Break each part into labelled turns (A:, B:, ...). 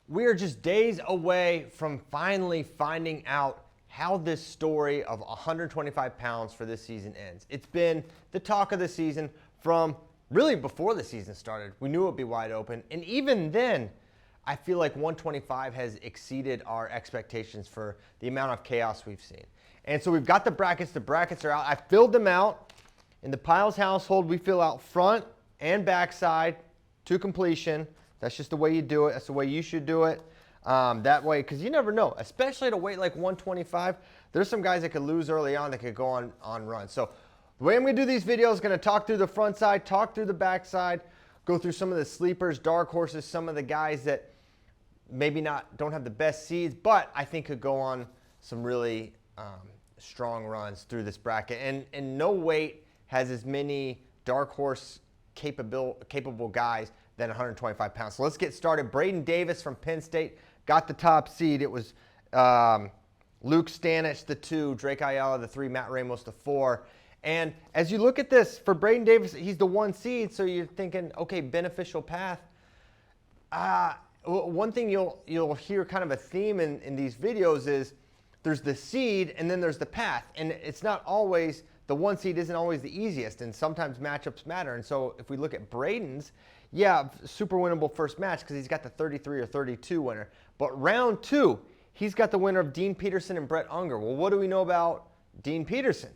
A: We are just days away from finally finding out how this story of 125 pounds for this season ends. It's been the talk of the season from really before the season started. We knew it would be wide open. And even then, I feel like 125 has exceeded our expectations for the amount of chaos we've seen. And so we've got the brackets. The brackets are out. I filled them out. In the Piles household, we fill out front and backside to completion. That's just the way you do it. That's the way you should do it. That way, because you never know, especially at a weight like 125, there's some guys that could lose early on that could go on runs. So the way I'm going to do these videos is going to talk through the front side, talk through the back side, go through some of the sleepers, dark horses, some of the guys that maybe don't have the best seeds, but I think could go on some really strong runs through this bracket. And no weight has as many dark horse capable guys than 125 pounds. So let's get started. Braden Davis from Penn State got the top seed. It was Luke Stanich, the 2, Drake Ayala, the 3, Matt Ramos, the 4. And as you look at this, for Braden Davis, he's the 1 seed, so you're thinking, okay, beneficial path. One thing you'll hear kind of a theme in these videos is there's the seed and then there's the path. And it's not always, the 1 seed isn't always the easiest, and sometimes matchups matter. And so if we look at Braden's, yeah, super winnable first match because he's got the 33 or 32 winner. But round 2, he's got the winner of Dean Peterson and Brett Unger. Well, what do we know about Dean Peterson?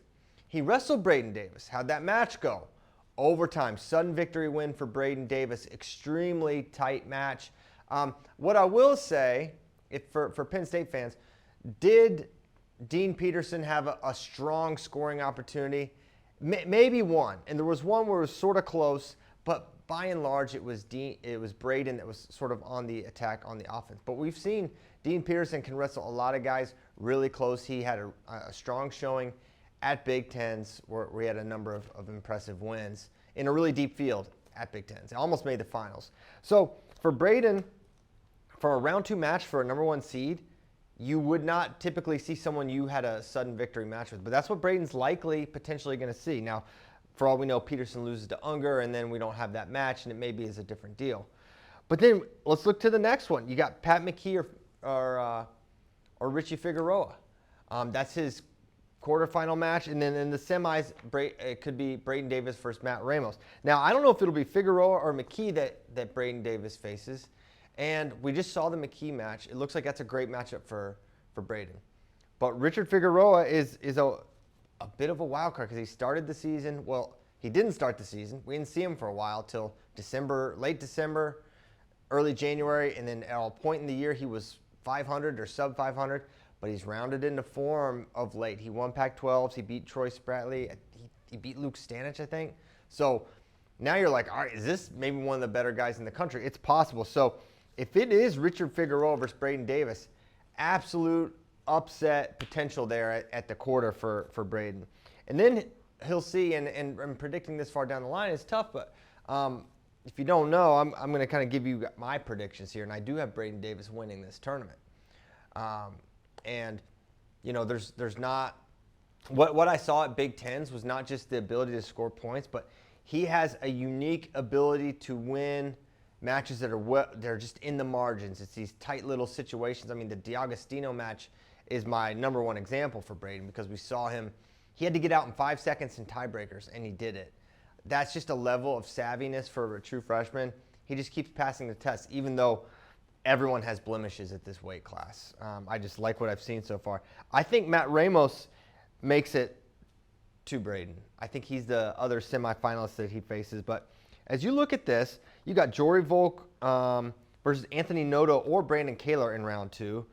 A: He wrestled Braden Davis. How'd that match go? Overtime, sudden victory win for Braden Davis. Extremely tight match. What I will say, for Penn State fans, did Dean Peterson have a strong scoring opportunity? Maybe one. And there was one where it was sort of close, but by and large, it was Braden that was sort of on the attack on the offense. But we've seen Dean Peterson can wrestle a lot of guys really close. He had a strong showing at Big Tens where we had a number of impressive wins in a really deep field at Big Tens. Almost made the finals. So for Braden, for a round 2 match for a number 1 seed, you would not typically see someone you had a sudden victory match with. But that's what Braden's likely potentially going to see. Now, for all we know, Peterson loses to Unger, and then we don't have that match, and it maybe is a different deal. But then let's look to the next one. You got Pat McKee or Richie Figueroa. That's his quarterfinal match. And then in the semis, it could be Braden Davis versus Matt Ramos. Now, I don't know if it'll be Figueroa or McKee that Braden Davis faces. And we just saw the McKee match. It looks like that's a great matchup for Braden. But Richard Figueroa is a bit of a wild card because he started the season. Well, he didn't start the season. We didn't see him for a while till December, late December, early January. And then at a point in the year, he was 500 or sub 500. But he's rounded into form of late. He won Pac-12s. He beat Troy Spratley. He beat Luke Stanich, I think. So now you're like, all right, is this maybe one of the better guys in the country? It's possible. So if it is Richard Figueroa versus Braden Davis, absolute upset potential there at the quarter for Braden. And then he'll see, and predicting this far down the line is tough, but if you don't know, I'm going to kind of give you my predictions here, and I do have Braden Davis winning this tournament. And, you know, there's not – what I saw at Big Tens was not just the ability to score points, but he has a unique ability to win matches that they're just in the margins. It's these tight little situations. I mean, the D'Agostino match is my number 1 example for Braden because we saw him. He had to get out in 5 seconds in tiebreakers, and he did it. That's just a level of savviness for a true freshman. He just keeps passing the test, even though everyone has blemishes at this weight class. I just like what I've seen so far. I think Matt Ramos makes it to Braden. I think he's the other semifinalist that he faces. But as you look at this, you got Jory Volk versus Anthony Noto or Brandon Kaler in round 2.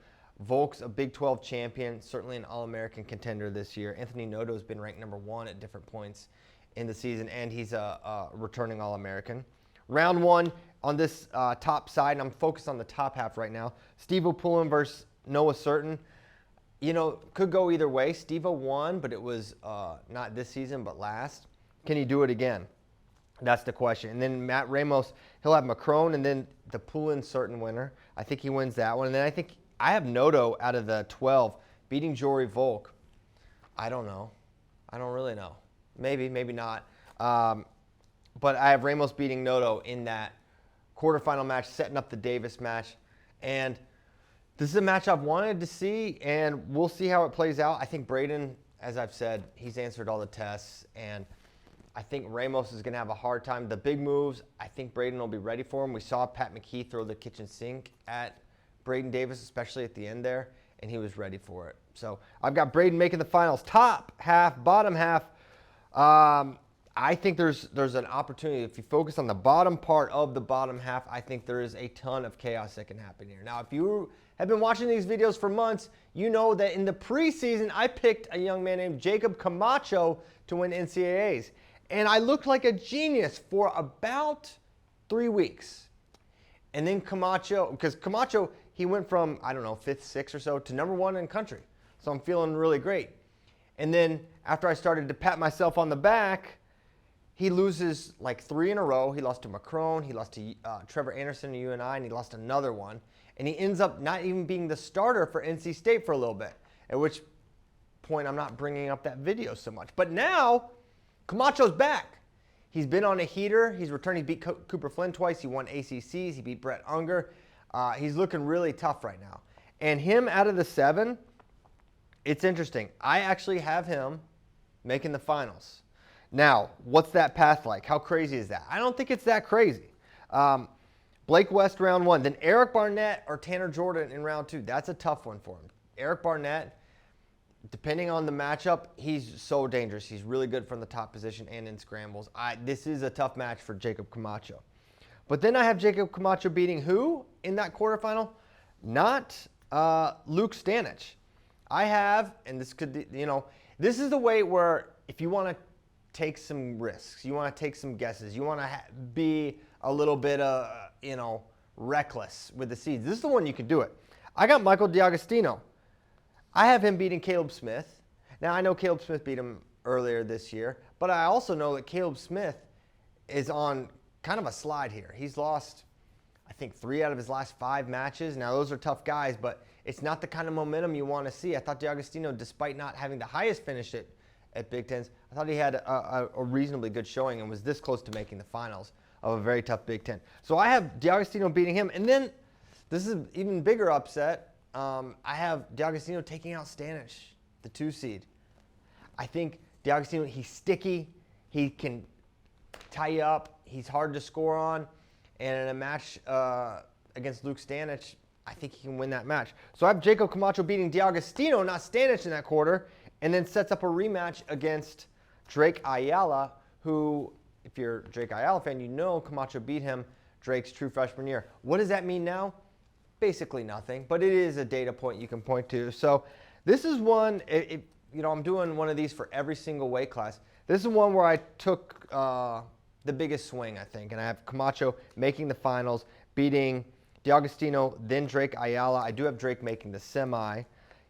A: Volk's a Big 12 champion, certainly an All-American contender this year. Anthony Noto has been ranked number 1 at different points in the season, and he's a returning All-American. Round 1 on this top side, and I'm focused on the top half right now. Steve-O Pullen versus Noah Certain. You know, could go either way. Steve-O won, but it was not this season, but last. Can he do it again? That's the question. And then Matt Ramos, he'll have Macron, and then the Pullen Certain winner. I think he wins that one. And then I think I have Noto out of the 12 beating Jory Volk. I don't know. I don't really know. Maybe, maybe not. But I have Ramos beating Noto in that quarterfinal match, setting up the Davis match. And this is a match I've wanted to see, and we'll see how it plays out. I think Braden, as I've said, he's answered all the tests, and I think Ramos is going to have a hard time. The big moves, I think Braden will be ready for him. We saw Pat McKee throw the kitchen sink at Braden Davis, especially at the end there, and he was ready for it. So I've got Braden making the finals. Top half, bottom half. I think there's an opportunity. If you focus on the bottom part of the bottom half, I think there is a ton of chaos that can happen here. Now, if you have been watching these videos for months, you know that in the preseason, I picked a young man named Jacob Camacho to win NCAAs. And I looked like a genius for about 3 weeks. And then Camacho, because Camacho, he went from, I don't know, 5th, 6th or so to #1 in country. So I'm feeling really great. And then after I started to pat myself on the back, he loses like 3 in a row. He lost to Macron, he lost to Trevor Anderson at UNI, and he lost another one. And he ends up not even being the starter for NC State for a little bit, at which point I'm not bringing up that video so much. But now, Camacho's back. He's been on a heater. He's returned. He beat Cooper Flynn twice. He won ACCs. He beat Brett Unger. He's looking really tough right now. And him out of the 7, it's interesting. I actually have him making the finals. Now, what's that path like? How crazy is that? I don't think it's that crazy. Blake West, round 1. Then Eric Barnett or Tanner Jordan in round 2. That's a tough one for him. Eric Barnett, depending on the matchup, he's so dangerous. He's really good from the top position and in scrambles. This is a tough match for Jacob Camacho. But then I have Jacob Camacho beating who in that quarterfinal? Not Luke Stanich. I have, and this could, this is the way where if you want to take some risks, you want to take some guesses, you want to be a little bit, reckless with the seeds. This is the one you can do it. I got Michael D'Agostino. I have him beating Caleb Smith. Now, I know Caleb Smith beat him earlier this year, but I also know that Caleb Smith is on kind of a slide here. He's lost, I think, 3 out of his last 5 matches. Now, those are tough guys, but it's not the kind of momentum you want to see. I thought D'Agostino, despite not having the highest finish at Big Tens, I thought he had a reasonably good showing and was this close to making the finals of a very tough Big Ten. So I have D'Agostino beating him. And then this is an even bigger upset. I have D'Agostino taking out Stanich, the 2 seed. I think D'Agostino, he's sticky. He can tie you up. He's hard to score on. And in a match against Luke Stanich, I think he can win that match. So I have Jacob Camacho beating D'Agostino, not Stanich in that quarter, and then sets up a rematch against Drake Ayala, who, if you're a Drake Ayala fan, you know Camacho beat him Drake's true freshman year. What does that mean now? Basically nothing, but it is a data point you can point to. So this is one, I'm doing one of these for every single weight class. This is one where I took the biggest swing, I think, and I have Camacho making the finals, beating D'Agostino, then Drake Ayala. I do have Drake making the semi.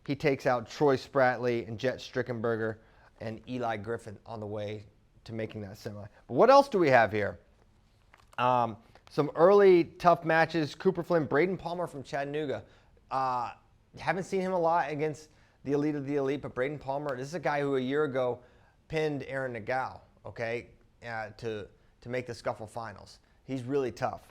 A: He takes out Troy Spratley and Jet Strickenberger and Eli Griffin on the way to making that semi. But what else do we have here? Some early tough matches. Cooper Flynn, Braden Palmer from Chattanooga. Haven't seen him a lot against the elite of the elite, but Braden Palmer, this is a guy who a year ago pinned Aaron Nagao, okay, to make the Scuffle finals. He's really tough.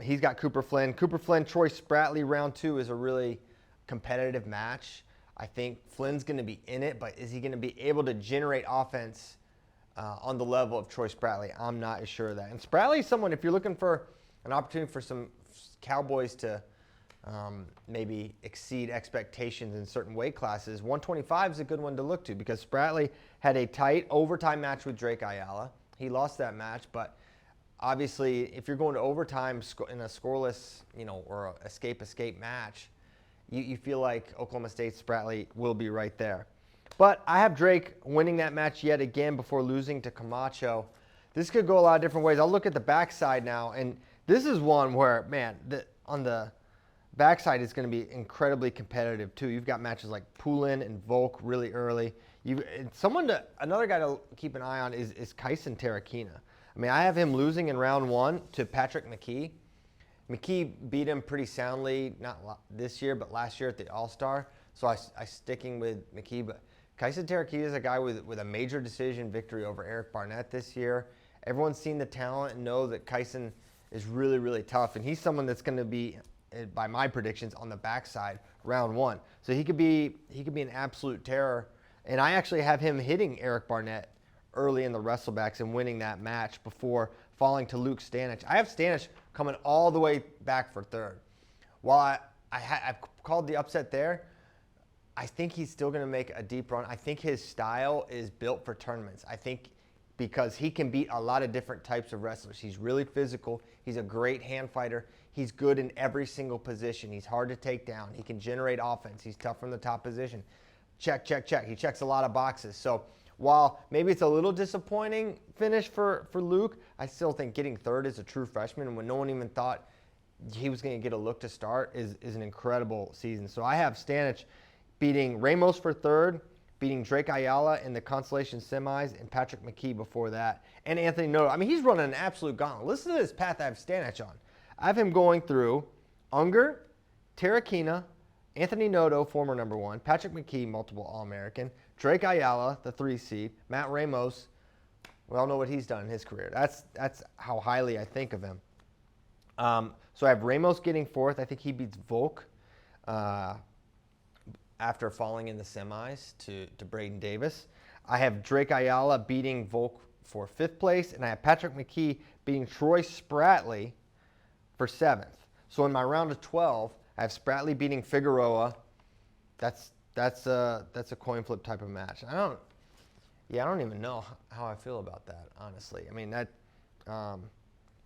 A: He's got Cooper Flynn. Cooper Flynn, Troy Spratley, round 2 is a really competitive match. I think Flynn's going to be in it, but is he going to be able to generate offense on the level of Troy Spratley? I'm not as sure of that. And Spratley is someone, if you're looking for an opportunity for some Cowboys to maybe exceed expectations in certain weight classes, 125 is a good one to look to because Spratley had a tight overtime match with Drake Ayala. He lost that match, but obviously if you're going to overtime in a scoreless, or a escape match, you feel like Oklahoma State Spratley will be right there. But I have Drake winning that match yet again before losing to Camacho. This could go a lot of different ways. I'll look at the backside now, and this is one where, man, on the backside is going to be incredibly competitive too. You've got matches like Poulin and Volk really early. Another guy to keep an eye on is Kyson Terrakina. I mean, I have him losing in round 1 to Patrick McKee. McKee beat him pretty soundly, not this year, but last year at the All-Star. So I'm sticking with McKee. But Kyson Terrakina is a guy with a major decision victory over Eric Barnett this year. Everyone's seen the talent and know that Kyson is really, really tough. And he's someone that's going to be by my predictions, on the backside round 1. So he could be an absolute terror. And I actually have him hitting Eric Barnett early in the wrestlebacks and winning that match before falling to Luke Stanich. I have Stanich coming all the way back for third. While I've called the upset there, I think he's still going to make a deep run. I think his style is built for tournaments. I think because he can beat a lot of different types of wrestlers. He's really physical. He's a great hand fighter. He's good in every single position. He's hard to take down. He can generate offense. He's tough from the top position. Check, check, check. He checks a lot of boxes. So while maybe it's a little disappointing finish for Luke, I still think getting third as a true freshman, and when no one even thought he was going to get a look to start, is an incredible season. So I have Stanich beating Ramos for third, beating Drake Ayala in the consolation semis, and Patrick McKee before that, and Anthony Noto. I mean, he's running an absolute gauntlet. Listen to this path I have Stanich on. I have him going through Unger, Terrakina, Anthony Noto, former number 1, Patrick McKee, multiple All-American, Drake Ayala, the 3 seed, Matt Ramos. We all know what he's done in his career. That's how highly I think of him. So I have Ramos getting fourth. I think he beats Volk after falling in the semis to Braden Davis. I have Drake Ayala beating Volk for 5th place, and I have Patrick McKee beating Troy Spratley for 7th. So in my round of 12, I have Spratley beating Figueroa. That's a coin flip type of match. I don't even know how I feel about that, honestly. I mean, that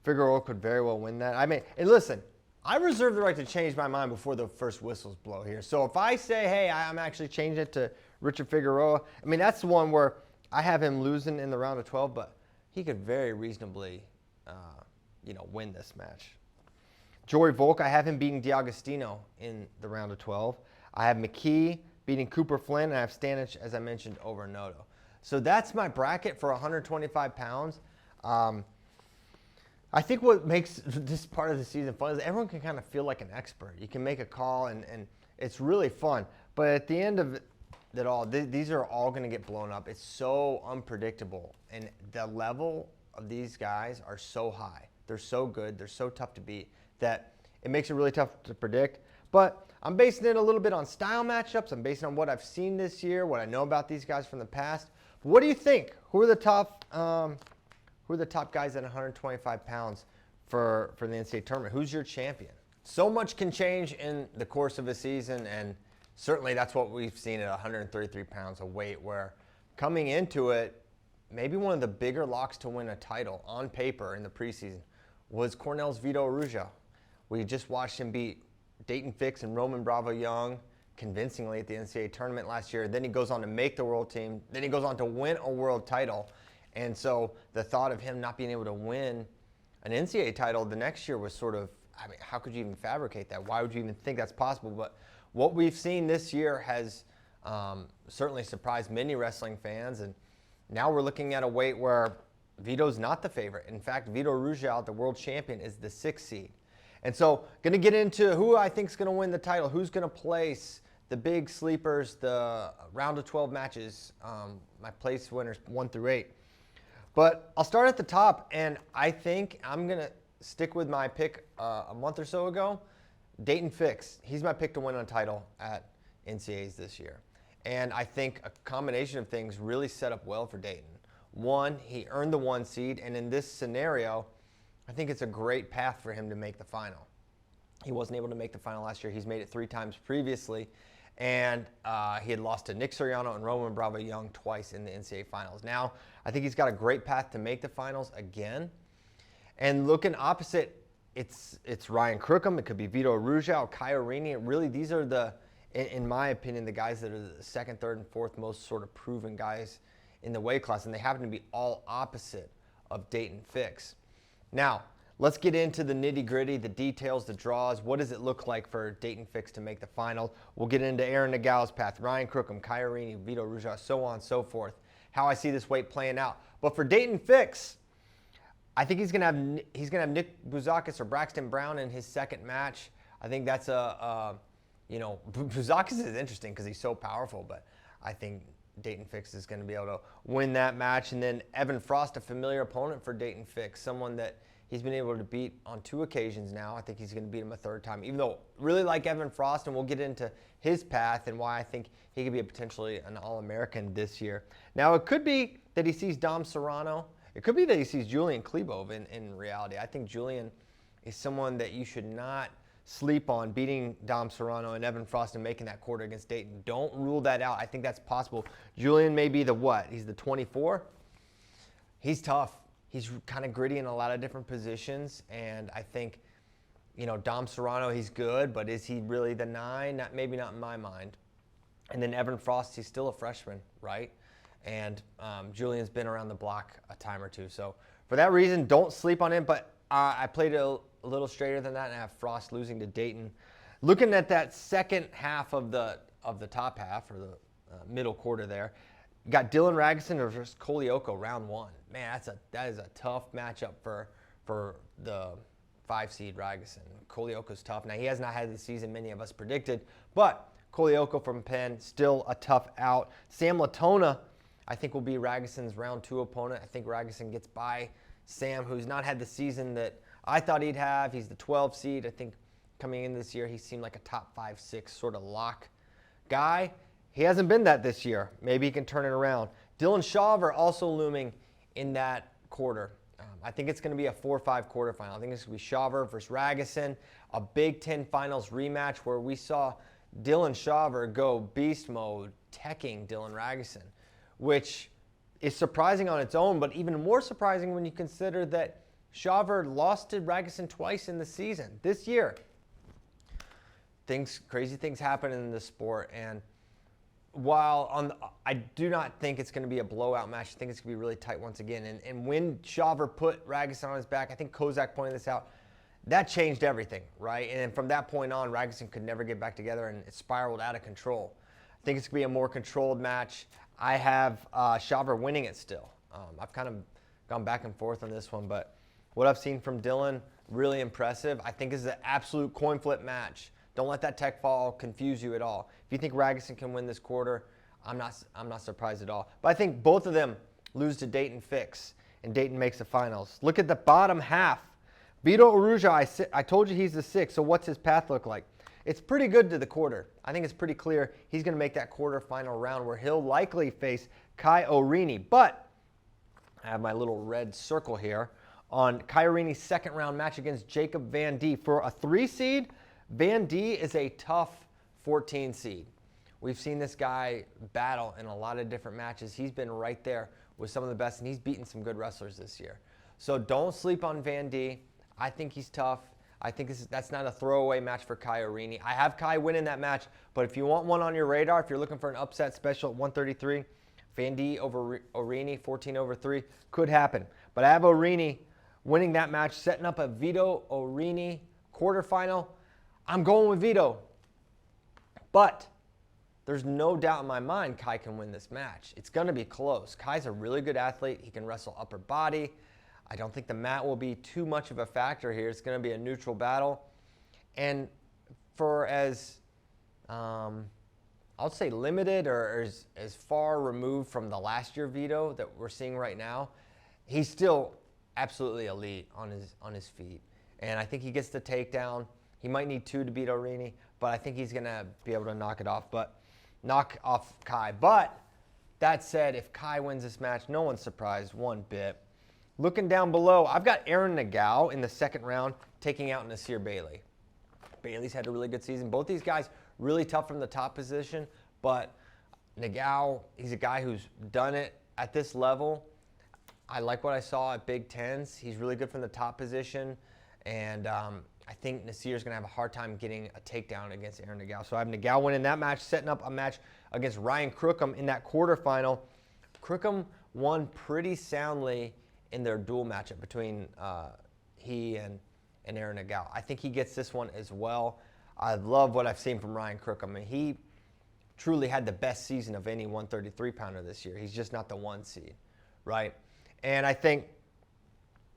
A: Figueroa could very well win that. I mean, and listen, I reserve the right to change my mind before the first whistles blow here. So if I say, hey, I'm actually changing it to Richard Figueroa, I mean, that's the one where I have him losing in the round of 12, but he could very reasonably, win this match. Joey Volk, I have him beating D'Agostino in the round of 12. I have McKee beating Cooper Flynn, and I have Stanich, as I mentioned, over Noto. So that's my bracket for 125 pounds. I think what makes this part of the season fun is everyone can kind of feel like an expert. You can make a call, and it's really fun. But at the end of it all, these are all going to get blown up. It's so unpredictable, and the level of these guys are so high. They're so good. They're so tough to beat that it makes it really tough to predict. But I'm basing it a little bit on style matchups. I'm basing it on what I've seen this year, what I know about these guys from the past. What do you think? Who are the top guys at 125 pounds for the NCAA tournament? Who's your champion? So much can change in the course of a season, and certainly that's what we've seen at 133 pounds of weight, where coming into it, maybe one of the bigger locks to win a title on paper in the preseason was Cornell's Vito Arujau. We just watched him beat Dayton Fix and Roman Bravo Young convincingly at the NCAA tournament last year. Then he goes on to make the world team. Then he goes on to win a world title. And so the thought of him not being able to win an NCAA title the next year was sort of, I mean, how could you even fabricate that? Why would you even think that's possible? But what we've seen this year has certainly surprised many wrestling fans. And now we're looking at a weight where Vito's not the favorite. In fact, Vito Arujau, the world champion, is the 6th seed. And so going to get into who I think is going to win the title, who's going to place the big sleepers, the round of 12 matches, my place winners 1 through 8. But I'll start at the top, and I think I'm going to stick with my pick a month or so ago. Dayton Fix. He's my pick to win a title at NCAAs this year. And I think a combination of things really set up well for Dayton. One, he earned the 1 seed, and in this scenario, I think it's a great path for him to make the final. He wasn't able to make the final last year. He's made it 3 times previously, and he had lost to Nick Soriano and Roman Bravo Young twice in the NCAA finals. Now, I think he's got a great path to make the finals again. And looking opposite, it's Ryan Crookham. It could be Vito Arujau, Kai Orini. Really, these are in my opinion, the guys that are the 2nd, 3rd, and 4th most sort of proven guys in the weight class, and they happen to be all opposite of Dayton Fix. Now, let's get into the nitty-gritty, the details, the draws. What does it look like for Dayton Fix to make the final? We'll get into Aaron Nagau's path, Ryan Crookham, Kai Orini, Vito Arujau, so on and so forth, how I see this weight playing out. But for Dayton Fix, I think he's gonna have Nick Bouzakis or Braxton Brown in his 2nd match. I think that's Bouzakis is interesting because he's so powerful, but I think Dayton Fix is going to be able to win that match. And then Evan Frost, a familiar opponent for Dayton Fix, someone that he's been able to beat on 2 occasions now. I think he's going to beat him a 3rd time, even though really like Evan Frost, and we'll get into his path and why I think he could be potentially an All-American this year. Now, it could be that he sees Dom Serrano. It could be that he sees Julian Klebov in reality. I think Julian is someone that you should not sleep on, beating Dom Serrano and Evan Frost and making that quarter against Dayton. Don't rule that out. I think that's possible. Julian may be the what? He's the 24? He's tough. He's kind of gritty in a lot of different positions, and I think, Dom Serrano, he's good, but is he really the 9? Maybe not in my mind. And then Evan Frost, he's still a freshman, right? And Julian's been around the block a time or two. So for that reason, don't sleep on him, but I played a little straighter than that, and I have Frost losing to Dayton. Looking at that second half of the top half, or the middle quarter there, you got Dylan Ragusin versus Kolioko, round 1. Man, that is a tough matchup for the 5 seed Ragusin. Kolioko's tough. Now, he has not had the season many of us predicted, but Kolioko from Penn, still a tough out. Sam Latona, I think, will be Ragusin's round 2 opponent. I think Ragusin gets by Sam, who's not had the season that I thought he'd have. He's the 12 seed. I think coming in this year, he seemed like a top 5-6 sort of lock guy. He hasn't been that this year. Maybe he can turn it around. Dylan Shaver also looming in that quarter. I think it's going to be a 4-5 quarterfinal. I think it's going to be Shaver versus Ragusin, a Big Ten Finals rematch where we saw Dylan Shaver go beast mode, teching Dylan Ragusin, which is surprising on its own, but even more surprising when you consider that Shaver lost to Ragusin twice in the season. This year, crazy things happen in the sport, and while I do not think it's going to be a blowout match, I think it's going to be really tight once again. And when Shaver put Ragusin on his back, I think Kozak pointed this out, that changed everything, right? And from that point on, Ragusin could never get back together, and it spiraled out of control. I think it's going to be a more controlled match. I have Shaver winning it still. I've kind of gone back and forth on this one, but what I've seen from Dylan, really impressive. I think this is an absolute coin flip match. Don't let that tech fall confuse you at all. If you think Ragusin can win this quarter, I'm not surprised at all. But I think both of them lose to Dayton Fix, and Dayton makes the finals. Look at the bottom half. Vito Aruja, I told you he's the 6, so what's his path look like? It's pretty good to the quarter. I think it's pretty clear he's going to make that quarterfinal round where he'll likely face Kai Orini. But I have my little red circle here on Kai Orini's second round match against Jacob Van D. For a 3 seed, Van D is a tough 14 seed. We've seen this guy battle in a lot of different matches. He's been right there with some of the best, and he's beaten some good wrestlers this year. So don't sleep on Van D. I think he's tough. I think that's not a throwaway match for Kai Orini. I have Kai winning that match, but if you want one on your radar, if you're looking for an upset special at 133, Van D over Orini, 14-3, could happen. But I have Orini winning that match, setting up a Vito Orini quarterfinal. I'm going with Vito. But there's no doubt in my mind Kai can win this match. It's going to be close. Kai's a really good athlete. He can wrestle upper body. I don't think the mat will be too much of a factor here. It's going to be a neutral battle. And for as, I'll say limited or as far removed from the last year Vito that we're seeing right now, he's still absolutely elite on his feet. And I think he gets the takedown. He might need 2 to beat Orini, but I think he's going to be able to knock off Kai. But that said, if Kai wins this match, no one's surprised one bit. Looking down below, I've got Aaron Nagao in the second round taking out Nasir Bailey. Bailey's had a really good season. Both these guys really tough from the top position, but Nagao, he's a guy who's done it at this level. I like what I saw at Big Tens. He's really good from the top position, and I think Nasir's going to have a hard time getting a takedown against Aaron Nagao. So I have Nagao winning that match, setting up a match against Ryan Crookham in that quarterfinal. Crookham won pretty soundly in their duel matchup between he and Aaron Nagao. I think he gets this one as well. I love what I've seen from Ryan Crookham. I mean, he truly had the best season of any 133-pounder this year. He's just not the 1 seed, right? And I think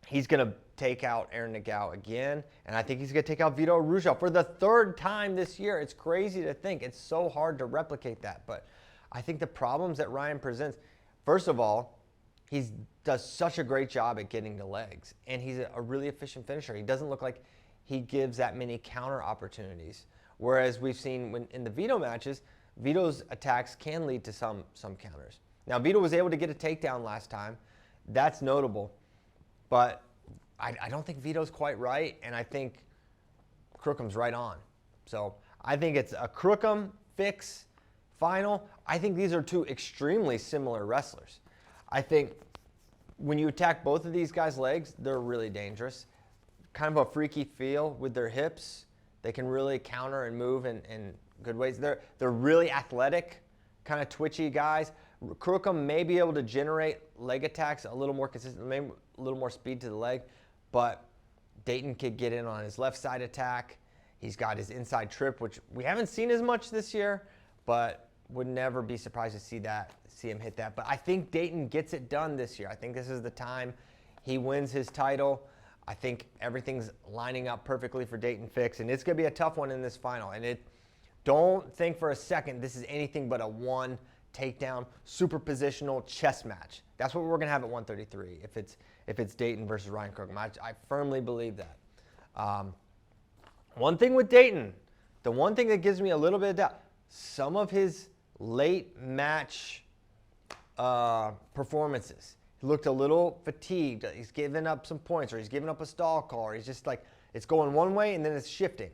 A: he's going to take out Aaron Nagao again, and I think he's going to take out Vito Aruja for the 3rd time this year. It's crazy to think. It's so hard to replicate that, but I think the problems that Ryan presents, first of all, he does such a great job at getting the legs, and he's a really efficient finisher. He doesn't look like he gives that many counter opportunities. Whereas we've seen when in the Vito matches, Vito's attacks can lead to some counters. Now, Vito was able to get a takedown last time. That's notable. But I don't think Vito's quite right, and I think Crookham right on. So I think it's a Crookham Fix final. I think these are two extremely similar wrestlers. I think when you attack both of these guys' legs, they're really dangerous. Kind of a freaky feel with their hips. They can really counter and move in good ways. They're really athletic, kind of twitchy guys. Crookham may be able to generate leg attacks a little more consistent, maybe a little more speed to the leg, but Dayton could get in on his left side attack. He's got his inside trip, which we haven't seen as much this year, but would never be surprised to see him hit that. But I think Dayton gets it done this year. I think this is the time he wins his title. I think everything's lining up perfectly for Dayton Fix, and it's going to be a tough one in this final. And don't think for a second this is anything but a one takedown, super positional chess match. That's what we're going to have at 133 if it's Dayton versus Ryan Crookham. I firmly believe that. One thing with Dayton, the one thing that gives me a little bit of doubt, some of his late match performances. He looked a little fatigued. He's giving up some points, or he's giving up a stall call, or he's just like, it's going one way and then it's shifting.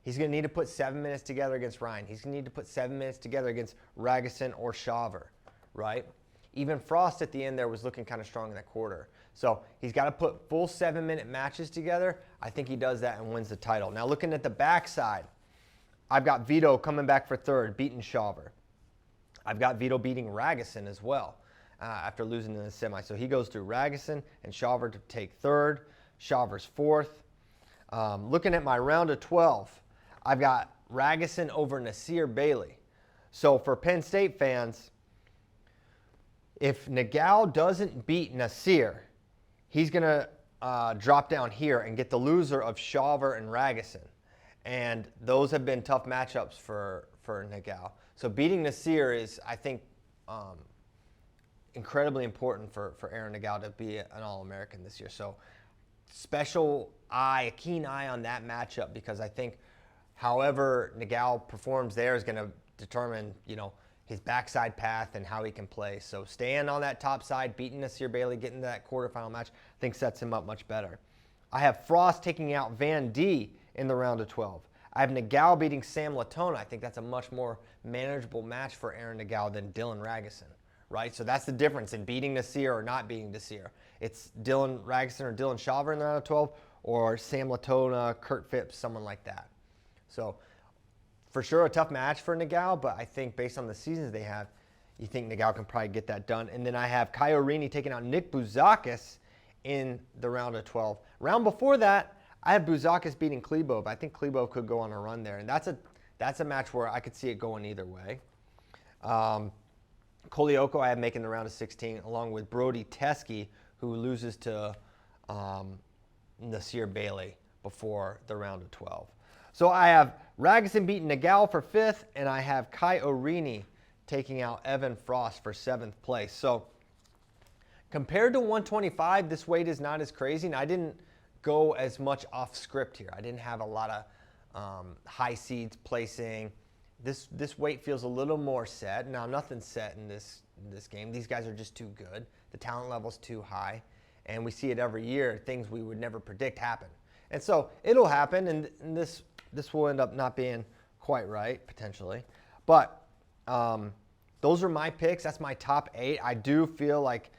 A: He's going to need to put 7 minutes together against Ryan. He's going to need to put 7 minutes together against Ragusin or Shaver, right? Even Frost at the end there was looking kind of strong in that quarter. So he's got to put full 7-minute matches together. I think he does that and wins the title. Now looking at the backside, I've got Vito coming back for third, beating Shaver. I've got Vito beating Ragusin as well after losing in the semi. So he goes through Ragusin and Shaver to take third. Shaver's fourth. Looking at my round of 12, I've got Ragusin over Nasir Bailey. So for Penn State fans, if Nagao doesn't beat Nasir, he's going to drop down here and get the loser of Shaver and Ragusin. And those have been tough matchups for Nagao. So beating Nasir is, I think, incredibly important for Aaron Nagao to be an All-American this year. So special eye, a keen eye on that matchup, because I think however Nagao performs there is going to determine, his backside path and how he can play. So staying on that top side, beating Nasir Bailey, getting to that quarterfinal match, I think sets him up much better. I have Frost taking out Van D in the round of 12. I have Nagao beating Sam Latona. I think that's a much more manageable match for Aaron Nagao than Dylan Ragusin, right? So that's the difference in beating Nasir or not beating Nasir. It's Dylan Ragusin or Dylan Shaver in the round of 12, or Sam Latona, Kurt Phipps, someone like that. So for sure a tough match for Nagao, but I think based on the seasons they have, you think Nagao can probably get that done. And then I have Kai Orini taking out Nick Bouzakis in the round of 12. Round before that, I have Bouzakis beating Klebov. I think Klebov could go on a run there, and that's a match where I could see it going either way. Kolioko I have making the round of 16, along with Brody Teske, who loses to Nasir Bailey before the round of 12. So I have Ragusin beating Nagao for 5th, and I have Kai Orini taking out Evan Frost for 7th place. So compared to 125, this weight is not as crazy, and I didn't go as much off script here. I didn't have a lot of high seeds placing. This weight feels a little more set. Now, nothing's set in this game. These guys are just too good. The talent level's too high, and we see it every year. Things we would never predict happen. And so it'll happen, and this will end up not being quite right, potentially. But those are my picks. That's my top 8. I do feel like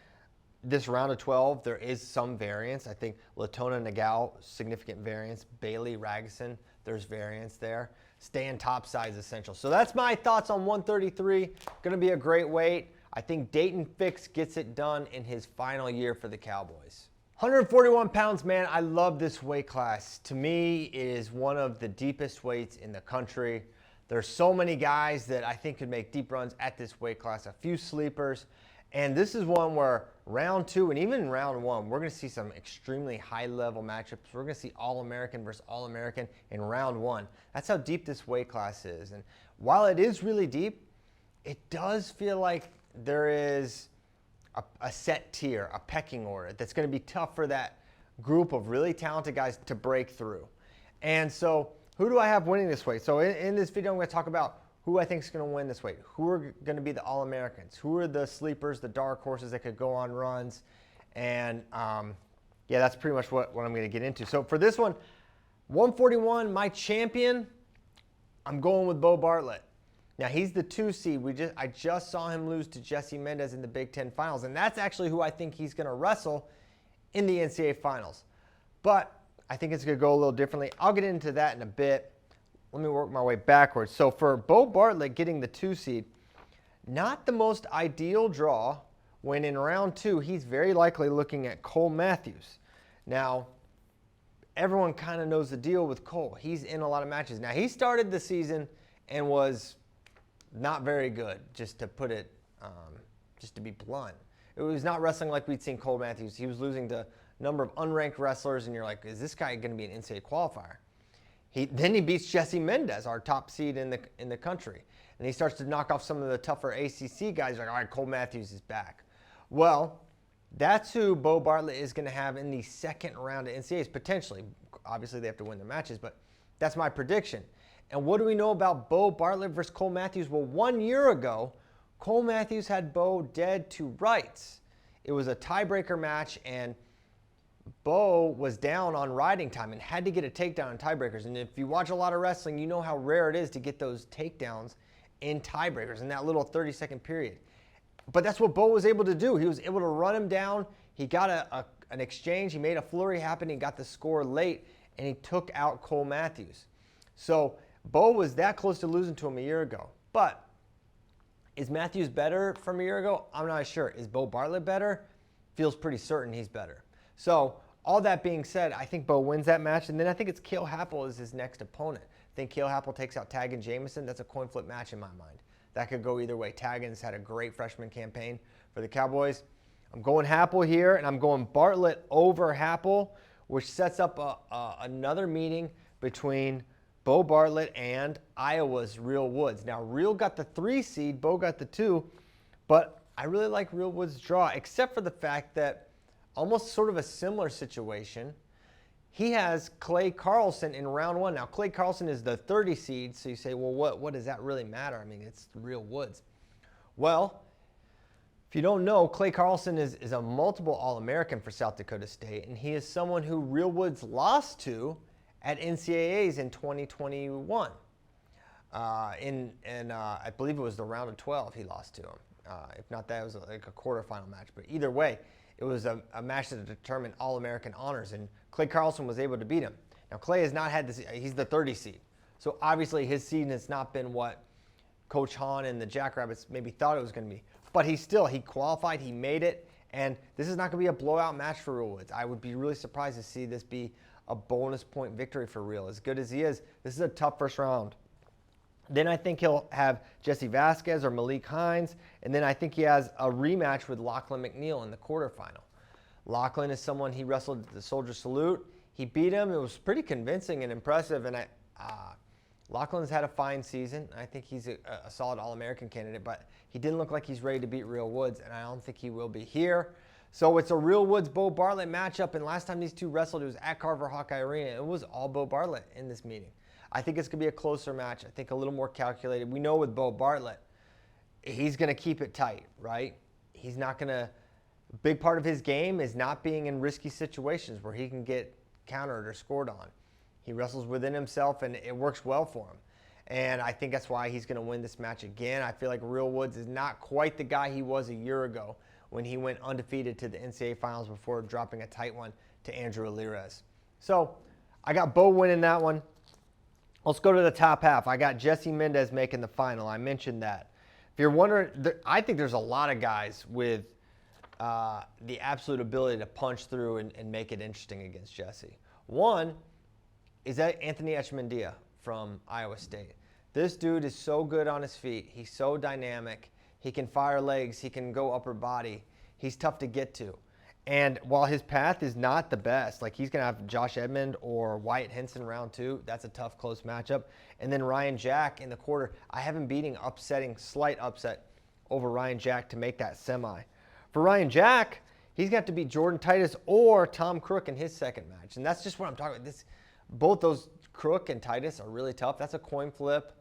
A: this round of 12, there is some variance. I think Latona, Nagao, significant variance. Bailey, Ragusin, there's variance there. Staying top side is essential. So that's my thoughts on 133. Going to be a great weight. I think Dayton Fix gets it done in his final year for the Cowboys. 141 pounds, man, I love this weight class. To me, it is one of the deepest weights in the country. There's so many guys that I think could make deep runs at this weight class, a few sleepers. And this is one where round 2 and even round 1, we're going to see some extremely high-level matchups. We're going to see All-American versus All-American in round 1. That's how deep this weight class is. And while it is really deep, it does feel like there is a set tier, a pecking order that's going to be tough for that group of really talented guys to break through. And so who do I have winning this weight? So in this video, I'm going to talk about who I think is going to win this weight. Who are going to be the All-Americans? Who are the sleepers, the dark horses that could go on runs? And yeah, that's pretty much what I'm going to get into. So for this one, 141, my champion, I'm going with Bo Bartlett. Now, he's the 2 seed. I just saw him lose to Jesse Mendez in the Big Ten Finals, and that's actually who I think he's going to wrestle in the NCAA Finals. But I think it's going to go a little differently. I'll get into that in a bit. Let me work my way backwards. So for Bo Bartlett getting the 2 seed, not the most ideal draw when in round 2, he's very likely looking at Cole Matthews. Now, everyone kind of knows the deal with Cole. He's in a lot of matches. Now, he started the season and was not very good, just to put it, just to be blunt. It was not wrestling like we'd seen Cole Matthews. He was losing to a number of unranked wrestlers, and you're like, is this guy going to be an NCAA qualifier? Then he beats Jesse Mendez, our top seed in the country. And he starts to knock off some of the tougher ACC guys. Like, all right, Cole Matthews is back. Well, that's who Bo Bartlett is going to have in the second round of NCAAs, potentially. Obviously, they have to win their matches, but that's my prediction. And what do we know about Bo Bartlett versus Cole Matthews? Well, 1 year ago, Cole Matthews had Bo dead to rights. It was a tiebreaker match, and Bo was down on riding time and had to get a takedown in tiebreakers. And if you watch a lot of wrestling, you know how rare it is to get those takedowns in tiebreakers in that little 30-second period. But that's what Bo was able to do. He was able to run him down. He got an exchange. He made a flurry happen. He got the score late, and he took out Cole Matthews. So Bo was that close to losing to him a year ago. But is Matthews better from a year ago? I'm not sure. Is Bo Bartlett better? Feels pretty certain he's better. So all that being said, I think Bo wins that match. And then I think it's Cale Happel is his next opponent. I think Cale Happel takes out Taggin Jamison. That's a coin flip match in my mind. That could go either way. Taggin's had a great freshman campaign for the Cowboys. I'm going Happel here, and I'm going Bartlett over Happel, which sets up another meeting between Bo Bartlett and Iowa's Real Woods. Now, Real got the 3 seed, Bo got the 2, but I really like Real Woods' draw, except for the fact that almost sort of a similar situation. He has Clay Carlson in round 1. Now, Clay Carlson is the 30 seed, so you say, well, what does that really matter? I mean, it's Real Woods. Well, if you don't know, Clay Carlson is a multiple All-American for South Dakota State, and he is someone who Real Woods lost to at NCAAs in 2021. I believe it was the round of 12 he lost to him. If not that, it was like a quarterfinal match. But either way, it was a match that determined All-American honors, and Clay Carlson was able to beat him. Now, Clay has not had this. He's the 30 seed. So obviously his season has not been what Coach Hahn and the Jackrabbits maybe thought it was going to be. But he qualified, he made it, and this is not going to be a blowout match for Real Woods. I would be really surprised to see this be a bonus point victory for Real. As good as he is, this is a tough first round. Then I think he'll have Jesse Vasquez or Malik Hines, and then I think he has a rematch with Lachlan McNeil in the quarterfinal. Lachlan is someone he wrestled at the Soldier Salute. He beat him. It was pretty convincing and impressive, and Lachlan's had a fine season. I think he's a solid All-American candidate, but he didn't look like he's ready to beat Real Woods, and I don't think he will be here. So it's a Real Woods-Bo Bartlett matchup, and last time these two wrestled, it was at Carver Hawkeye Arena. It was all Bo Bartlett in this meeting. I think it's going to be a closer match. I think a little more calculated. We know with Bo Bartlett, he's going to keep it tight, right? He's not going to – a big part of his game is not being in risky situations where he can get countered or scored on. He wrestles within himself, and it works well for him. And I think that's why he's going to win this match again. I feel like Real Woods is not quite the guy he was a year ago when he went undefeated to the NCAA Finals before dropping a tight one to Andrew Alirez. So I got Bo winning that one. Let's go to the top half. I got Jesse Mendez making the final. I mentioned that. If you're wondering, I think there's a lot of guys with the absolute ability to punch through and make it interesting against Jesse. One is that Anthony Echmendia from Iowa State. This dude is so good on his feet. He's so dynamic. He can fire legs. He can go upper body. He's tough to get to. And while his path is not the best, like he's going to have Josh Edmond or Wyatt Henson round 2. That's a tough, close matchup. And then Ryan Jack in the quarter. I have him beating slight upset over Ryan Jack to make that semi. For Ryan Jack, he's got to beat Jordan Titus or Tom Crook in his second match. And that's just what I'm talking about. Both those, Crook and Titus, are really tough. That's a coin flip,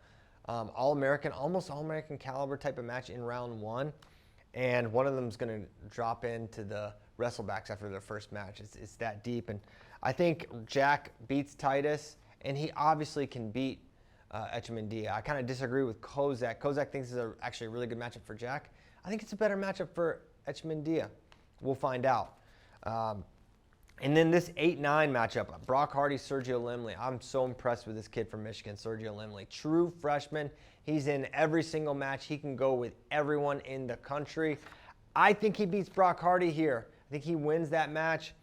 A: All-American, almost All-American caliber type of match in round one. And one of them is going to drop into the wrestlebacks after their first match. It's that deep. And I think Jack beats Titus, and he obviously can beat Echemendia. I kind of disagree with Kozak. Kozak thinks it's actually a really good matchup for Jack. I think it's a better matchup for Echemendia. We'll find out. And then this 8-9 matchup, Brock Hardy, Sergio Limley. I'm so impressed with this kid from Michigan, Sergio Limley. True freshman. He's in every single match. He can go with everyone in the country. I think he beats Brock Hardy here. I think he wins that match.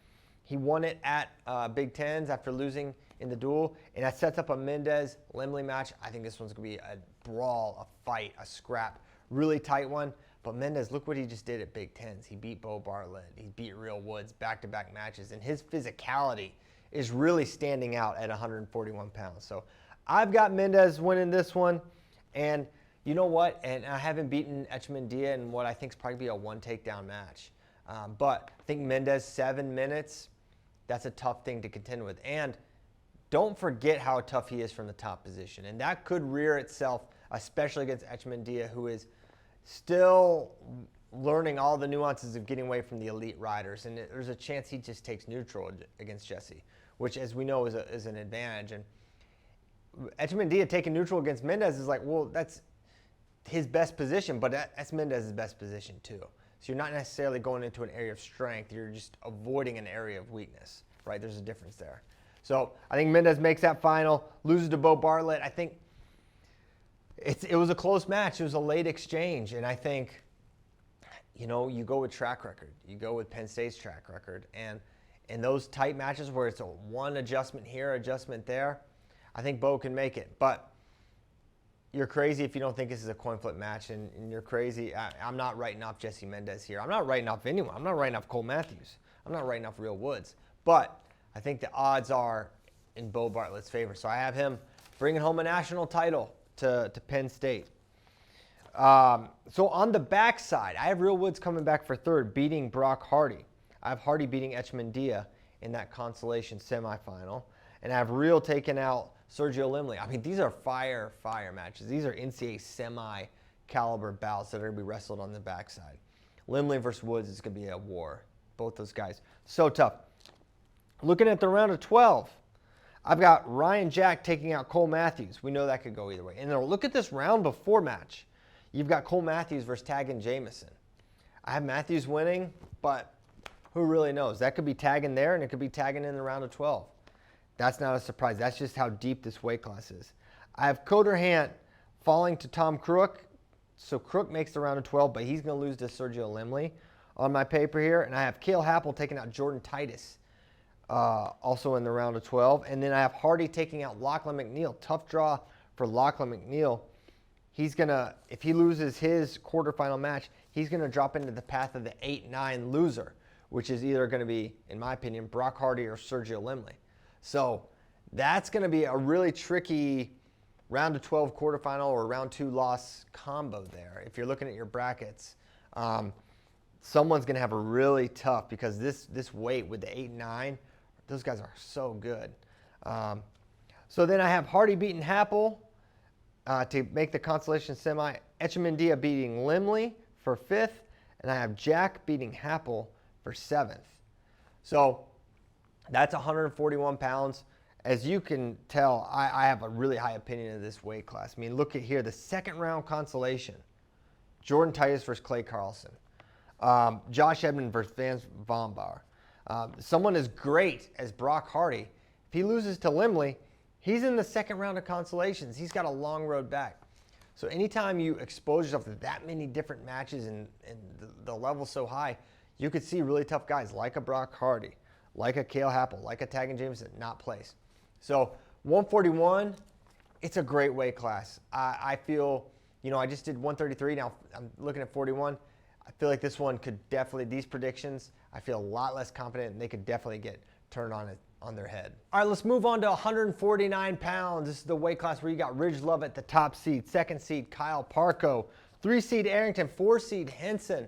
A: He won it at Big Tens after losing in the duel, and that sets up a Mendez-Limley match. I think this one's going to be a brawl, a fight, a scrap, really tight one. But Mendez, look what he just did at Big Tens. He beat Bo Bartlett. He beat Real Woods back-to-back matches. And his physicality is really standing out at 141 pounds. So I've got Mendez winning this one. And you know what? And I haven't beaten Echemendia in what I think is probably be a one takedown match. But I think Mendez, 7 minutes, that's a tough thing to contend with. And don't forget how tough he is from the top position. And that could rear itself, especially against Echemendia, who is still learning all the nuances of getting away from the elite riders. And there's a chance he just takes neutral against Jesse, which, as we know, is an advantage. And Echemendia taking neutral against Mendez is like, well, that's his best position, but that's Mendez's best position too. So you're not necessarily going into an area of strength. You're just avoiding an area of weakness, right? There's a difference there. So I think Mendez makes that final, loses to Bo Bartlett. I think it was a close match. It was a late exchange. And I think, you know, you go with track record. You go with Penn State's track record. And in those tight matches where it's a one adjustment here, adjustment there, I think Bo can make it. But you're crazy if you don't think this is a coin flip match. And you're crazy. I'm not writing off Jesse Mendez here. I'm not writing off anyone. I'm not writing off Cole Matthews. I'm not writing off Real Woods. But I think the odds are in Bo Bartlett's favor. So I have him bringing home a national title to Penn State. So on the backside, I have Real Woods coming back for third, beating Brock Hardy. I have Hardy beating Echemendia in that consolation semifinal. And I have Real taking out Sergio Limley. I mean, these are fire matches. These are NCAA semi-caliber bouts that are going to be wrestled on the backside. Limley versus Woods is going to be a war. Both those guys. So tough. Looking at the round of 12, I've got Ryan Jack taking out Cole Matthews. We know that could go either way. And then look at this round before match. You've got Cole Matthews versus Taggin Jamison. I have Matthews winning, but who really knows? That could be Taggin there, and it could be Taggin in the round of 12. That's not a surprise. That's just how deep this weight class is. I have Coder Hant falling to Tom Crook. So Crook makes the round of 12, but he's going to lose to Sergio Limley on my paper here. And I have Cale Happel taking out Jordan Titus. Also in the round of 12. And then I have Hardy taking out Lachlan McNeil. Tough draw for Lachlan McNeil. He's going to, if he loses his quarterfinal match, he's going to drop into the path of the 8-9 loser, which is either going to be, in my opinion, Brock Hardy or Sergio Limley. So that's going to be a really tricky round of 12 quarterfinal or round 2 loss combo there. If you're looking at your brackets, someone's going to have a really tough, because this weight with the 8-9, those guys are so good. So then I have Hardy beating Happel to make the consolation semi. Echemendia beating Limley for 5th. And I have Jack beating Happel for 7th. So that's 141 pounds. As you can tell, I have a really high opinion of this weight class. I mean, look at here, the second round consolation. Jordan Titus versus Clay Carlson. Josh Edmond versus Vance Vombar. Someone as great as Brock Hardy, if he loses to Limley, he's in the second round of consolations. He's got a long road back. So anytime you expose yourself to that many different matches and the level's so high, you could see really tough guys like a Brock Hardy, like a Cale Happel, like a Taggin Jamison not place. So 141, it's a great weight class. I feel, you know, I just did 133. Now I'm looking at 41. I feel like this one could definitely, these predictions, I feel a lot less confident, and they could definitely get turned on their head. All right, let's move on to 149 pounds. This is the weight class where you got Ridge Love at the top seed, 2nd seed Kyle Parko, 3 seed Arrington, 4 seed Henson.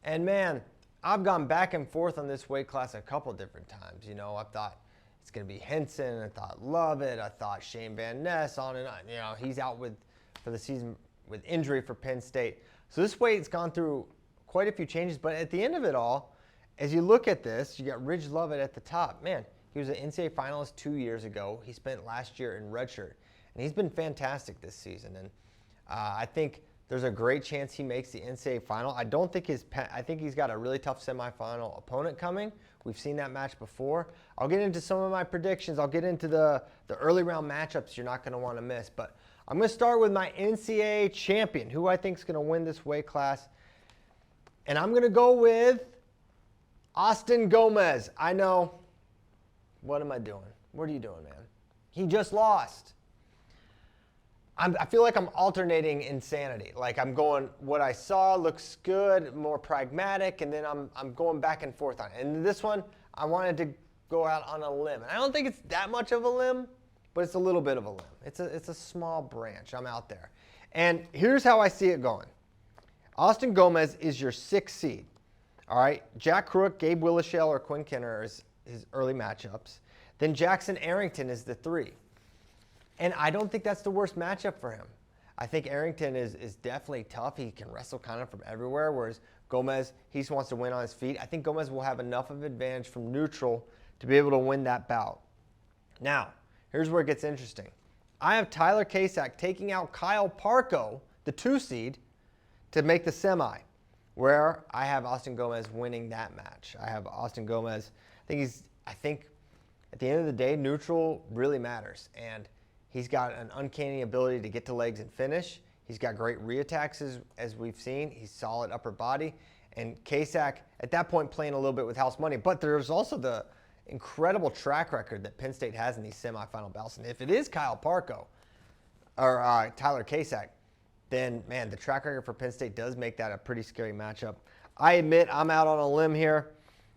A: And man, I've gone back and forth on this weight class a couple different times. You know, I thought it's going to be Henson. I thought Lovett. I thought Shane Van Ness, on and on. You know, he's out for the season with injury for Penn State. So this weight's gone through quite a few changes. But at the end of it all, as you look at this, you got Ridge Lovett at the top. Man, he was an NCAA finalist 2 years ago. He spent last year in redshirt. And he's been fantastic this season. And I think there's a great chance he makes the NCAA final. I think he's got a really tough semifinal opponent coming. We've seen that match before. I'll get into some of my predictions. I'll get into the early round matchups you're not going to want to miss. But I'm going to start with my NCAA champion, who I think is going to win this weight class. And I'm going to go with Austin Gomez. I know. What am I doing? What are you doing, man? He just lost. I feel like I'm alternating insanity. Like I'm going, what I saw looks good, more pragmatic, and then I'm going back and forth on it. And this one, I wanted to go out on a limb. And I don't think it's that much of a limb, but it's a little bit of a limb. It's a small branch. I'm out there. And here's how I see it going. Austin Gomez is your 6th seed. All right, Jack Crook, Gabe Willishell, or Quinn Kenner is his early matchups. Then Jackson Arrington is the 3. And I don't think that's the worst matchup for him. I think Arrington is definitely tough. He can wrestle kind of from everywhere, whereas Gomez, he just wants to win on his feet. I think Gomez will have enough of an advantage from neutral to be able to win that bout. Now, here's where it gets interesting. I have Tyler Kasak taking out Kyle Parko, the 2 seed, to make the semi, where I have Austin Gomez winning that match. I have Austin Gomez. I think at the end of the day, neutral really matters. And he's got an uncanny ability to get to legs and finish. He's got great reattacks as we've seen. He's solid upper body. And Kasak, at that point, playing a little bit with house money. But there's also the incredible track record that Penn State has in these semifinal bouts. And if it is Kyle Parko or Tyler Kasak, then, man, the track record for Penn State does make that a pretty scary matchup. I admit I'm out on a limb here.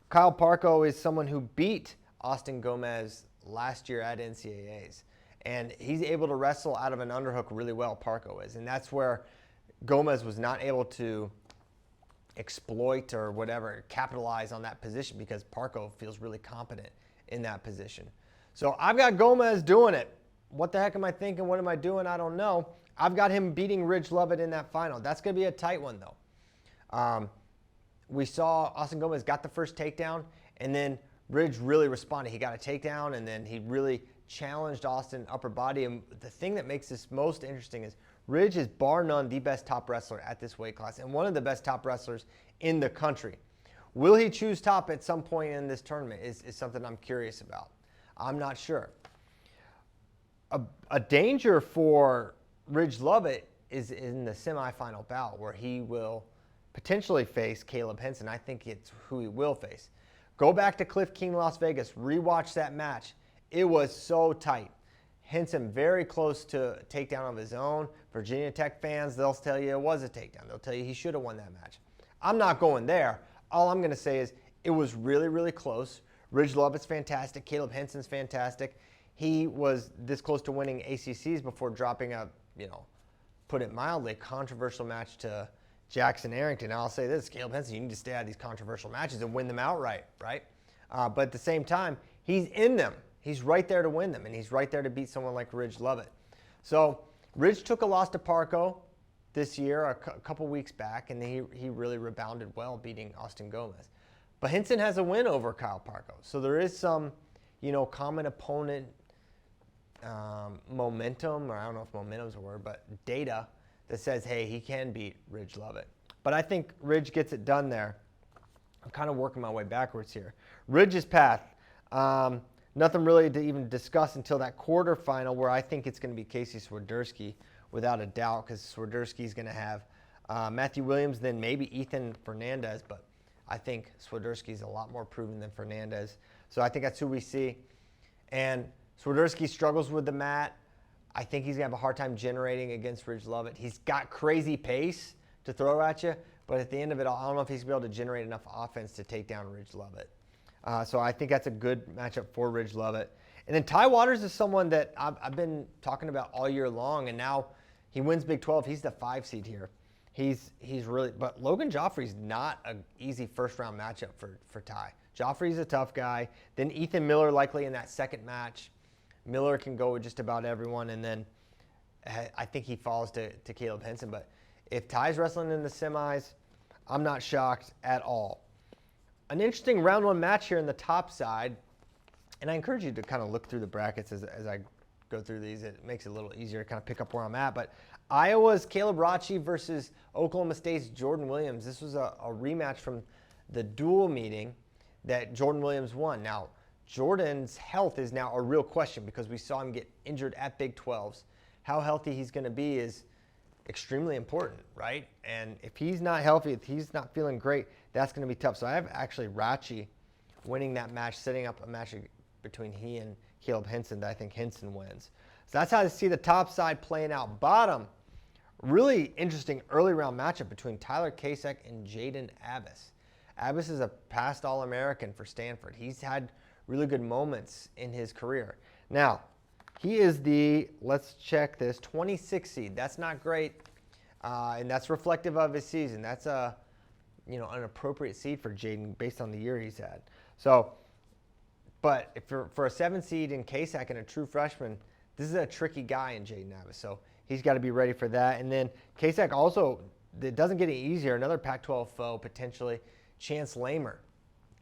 A: Kyle Parko is someone who beat Austin Gomez last year at NCAAs. And he's able to wrestle out of an underhook really well, Parko is. And that's where Gomez was not able to exploit or whatever, capitalize on that position because Parko feels really competent in that position. So I've got Gomez doing it. What the heck am I thinking? What am I doing? I don't know. I've got him beating Ridge Lovett in that final. That's going to be a tight one, though. We saw Austin Gomez got the first takedown, and then Ridge really responded. He got a takedown, and then he really challenged Austin upper body. And the thing that makes this most interesting is Ridge is bar none the best top wrestler at this weight class and one of the best top wrestlers in the country. Will he choose top at some point in this tournament is something I'm curious about. I'm not sure. A danger for Ridge Lovett is in the semifinal bout where he will potentially face Caleb Henson. I think it's who he will face. Go back to Cliff King, Las Vegas. Rewatch that match. It was so tight. Henson very close to a takedown of his own. Virginia Tech fans, they'll tell you it was a takedown. They'll tell you he should have won that match. I'm not going there. All I'm going to say is it was really, really close. Ridge Lovett's fantastic. Caleb Henson's fantastic. He was this close to winning ACCs before dropping a, put it mildly, controversial match to Jackson Arrington. Now I'll say this, Caleb Henson, you need to stay out of these controversial matches and win them outright, right? But at the same time, he's in them. He's right there to win them, and he's right there to beat someone like Ridge Lovett. So Ridge took a loss to Parko this year, a couple weeks back, and he really rebounded well, beating Austin Gomez. But Henson has a win over Kyle Parko. So there is some, common opponent momentum, or I don't know if momentum's a word, but data that says, hey, he can beat Ridge Lovett. But I think Ridge gets it done there. I'm kind of working my way backwards here. Ridge's path, nothing really to even discuss until that quarterfinal where I think it's going to be Casey Swiderski without a doubt, because Swiderski's going to have Matthew Williams, then maybe Ethan Fernandez, but I think Swiderski's a lot more proven than Fernandez. So I think that's who we see. And Swiderski struggles with the mat. I think he's going to have a hard time generating against Ridge Lovett. He's got crazy pace to throw at you, but at the end of it all, I don't know if he's going to be able to generate enough offense to take down Ridge Lovett. So I think that's a good matchup for Ridge Lovett. And then Ty Waters is someone that I've been talking about all year long, and now he wins Big 12. He's the 5 seed here. He's really, but Logan Joffrey's not an easy first-round matchup for Ty. Joffrey's a tough guy. Then Ethan Miller likely in that second match. Miller can go with just about everyone, and then I think he falls to Caleb Henson. But if Ty's wrestling in the semis, I'm not shocked at all. An interesting round one match here in the top side, and I encourage you to kind of look through the brackets as I go through these. It makes it a little easier to kind of pick up where I'm at. But Iowa's Caleb Rachi versus Oklahoma State's Jordan Williams. This was a rematch from the dual meeting that Jordan Williams won. Now, Jordan's health is now a real question because we saw him get injured at Big 12s. How healthy he's going to be is extremely important, right? And if he's not healthy, if he's not feeling great, that's going to be tough. So I have actually Rachi winning that match, setting up a match between he and Caleb Henson that I think Henson wins. So that's how I see the top side playing out. Bottom, really interesting early round matchup between Tyler Kasek and Jaden Abbas. Abbas is a past All-American for Stanford. He's had really good moments in his career. Now, he is the, let's check this, 26 seed. That's not great, and that's reflective of his season. That's an appropriate seed for Jaden based on the year he's had. So, but if for a 7 seed in Kasek and a true freshman, this is a tricky guy in Jaden Abbas. So he's got to be ready for that. And then Kasek also, it doesn't get any easier. Another Pac-12 foe potentially, Chance Lamer.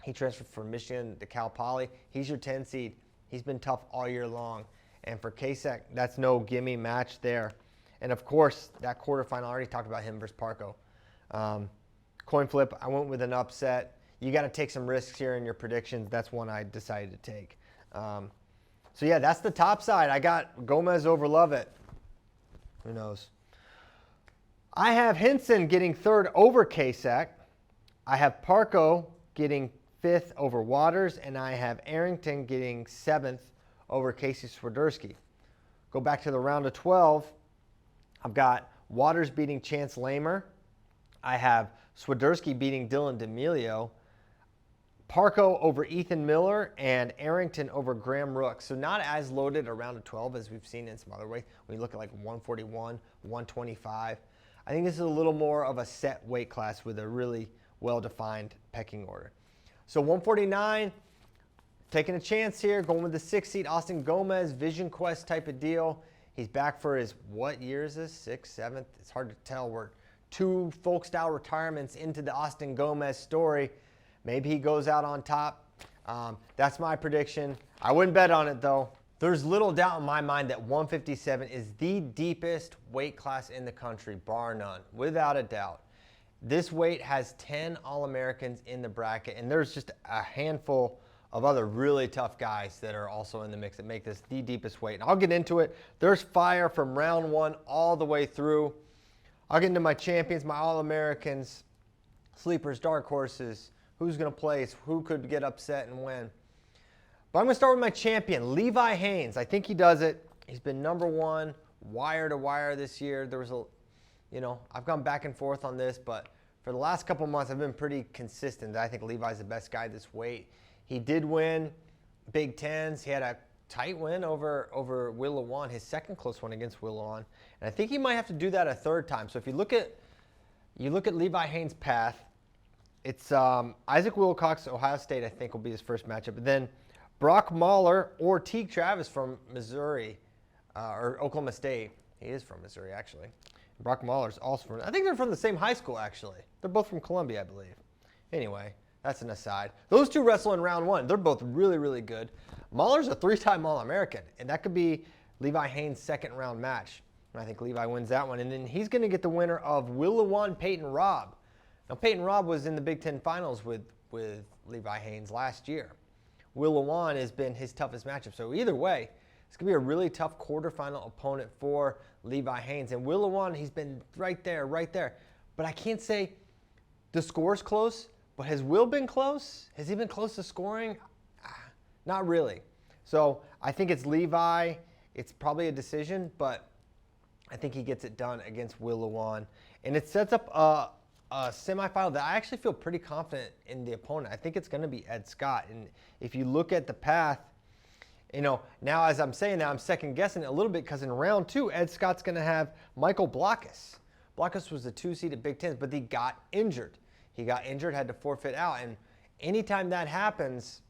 A: He transferred from Michigan to Cal Poly. He's your 10 seed. He's been tough all year long. And for Kasek, that's no gimme match there. And of course, that quarterfinal, I already talked about him versus Parco. Coin flip, I went with an upset. You got to take some risks here in your predictions. That's one I decided to take. So yeah, that's the top side. I got Gomez over Lovett. Who knows? I have Henson getting 3rd over Kasek. I have Parco getting 5th over Waters, and I have Arrington getting 7th over Casey Swiderski. Go back to the round of 12. I've got Waters beating Chance Lamer. I have Swiderski beating Dylan D'Amelio. Parco over Ethan Miller, and Arrington over Graham Rooks. So not as loaded a round of 12 as we've seen in some other ways. When you look at like 141, 125. I think this is a little more of a set weight class with a really well-defined pecking order. So 149, taking a chance here, going with the 6th seed, Austin Gomez, Vision Quest type of deal. He's back for his, what year is this? 6th, 7th? It's hard to tell. We're 2 folk-style retirements into the Austin Gomez story. Maybe he goes out on top. That's my prediction. I wouldn't bet on it, though. There's little doubt in my mind that 157 is the deepest weight class in the country, bar none, without a doubt. This weight has 10 All-Americans in the bracket, and there's just a handful of other really tough guys that are also in the mix that make this the deepest weight. And I'll get into it. There's fire from round 1 all the way through. I'll get into my champions, my All-Americans, sleepers, dark horses, who's going to place, who could get upset and win. But I'm going to start with my champion, Levi Haynes. I think he does it. He's been number 1, wire to wire this year. There was I've gone back and forth on this, but for the last couple months, I've been pretty consistent that I think Levi's the best guy this weight. He did win Big Tens. He had a tight win over Will Lewan, his second close one against Will Lewan. And I think he might have to do that a 3rd time. So if you look at Levi Haynes' path, it's Isaac Wilcox, Ohio State, I think will be his first matchup. But then Brock Mahler or Teague Travis from Missouri, or Oklahoma State. He is from Missouri, actually. Brock Mahler's also from, I think they're from the same high school, actually. They're both from Columbia, I believe. Anyway, that's an aside. Those 2 wrestle in round 1. They're both really, really good. Mahler's a 3-time All-American, and that could be Levi Haynes' 2nd round match. And I think Levi wins that one. And then he's going to get the winner of Will Lewan, Peyton Robb. Now, Peyton Robb was in the Big Ten Finals with Levi Haynes last year. Will Lewan has been his toughest matchup. So either way, it's going to be a really tough quarterfinal opponent for Levi Haynes. And Will Lewan, he's been right there. But I can't say the score's close, but has Will been close? Has he been close to scoring? Not really. So I think it's Levi. It's probably a decision, but I think he gets it done against Will Lewan. And it sets up a semifinal that I actually feel pretty confident in the opponent. I think it's going to be Ed Scott. And if you look at the path, now as I'm saying that, I'm second guessing it a little bit because in round 2, Ed Scott's going to have Michael Blockus. Blockus was the 2 seed at Big Tens, but he got injured. He got injured, had to forfeit out. And anytime that happens,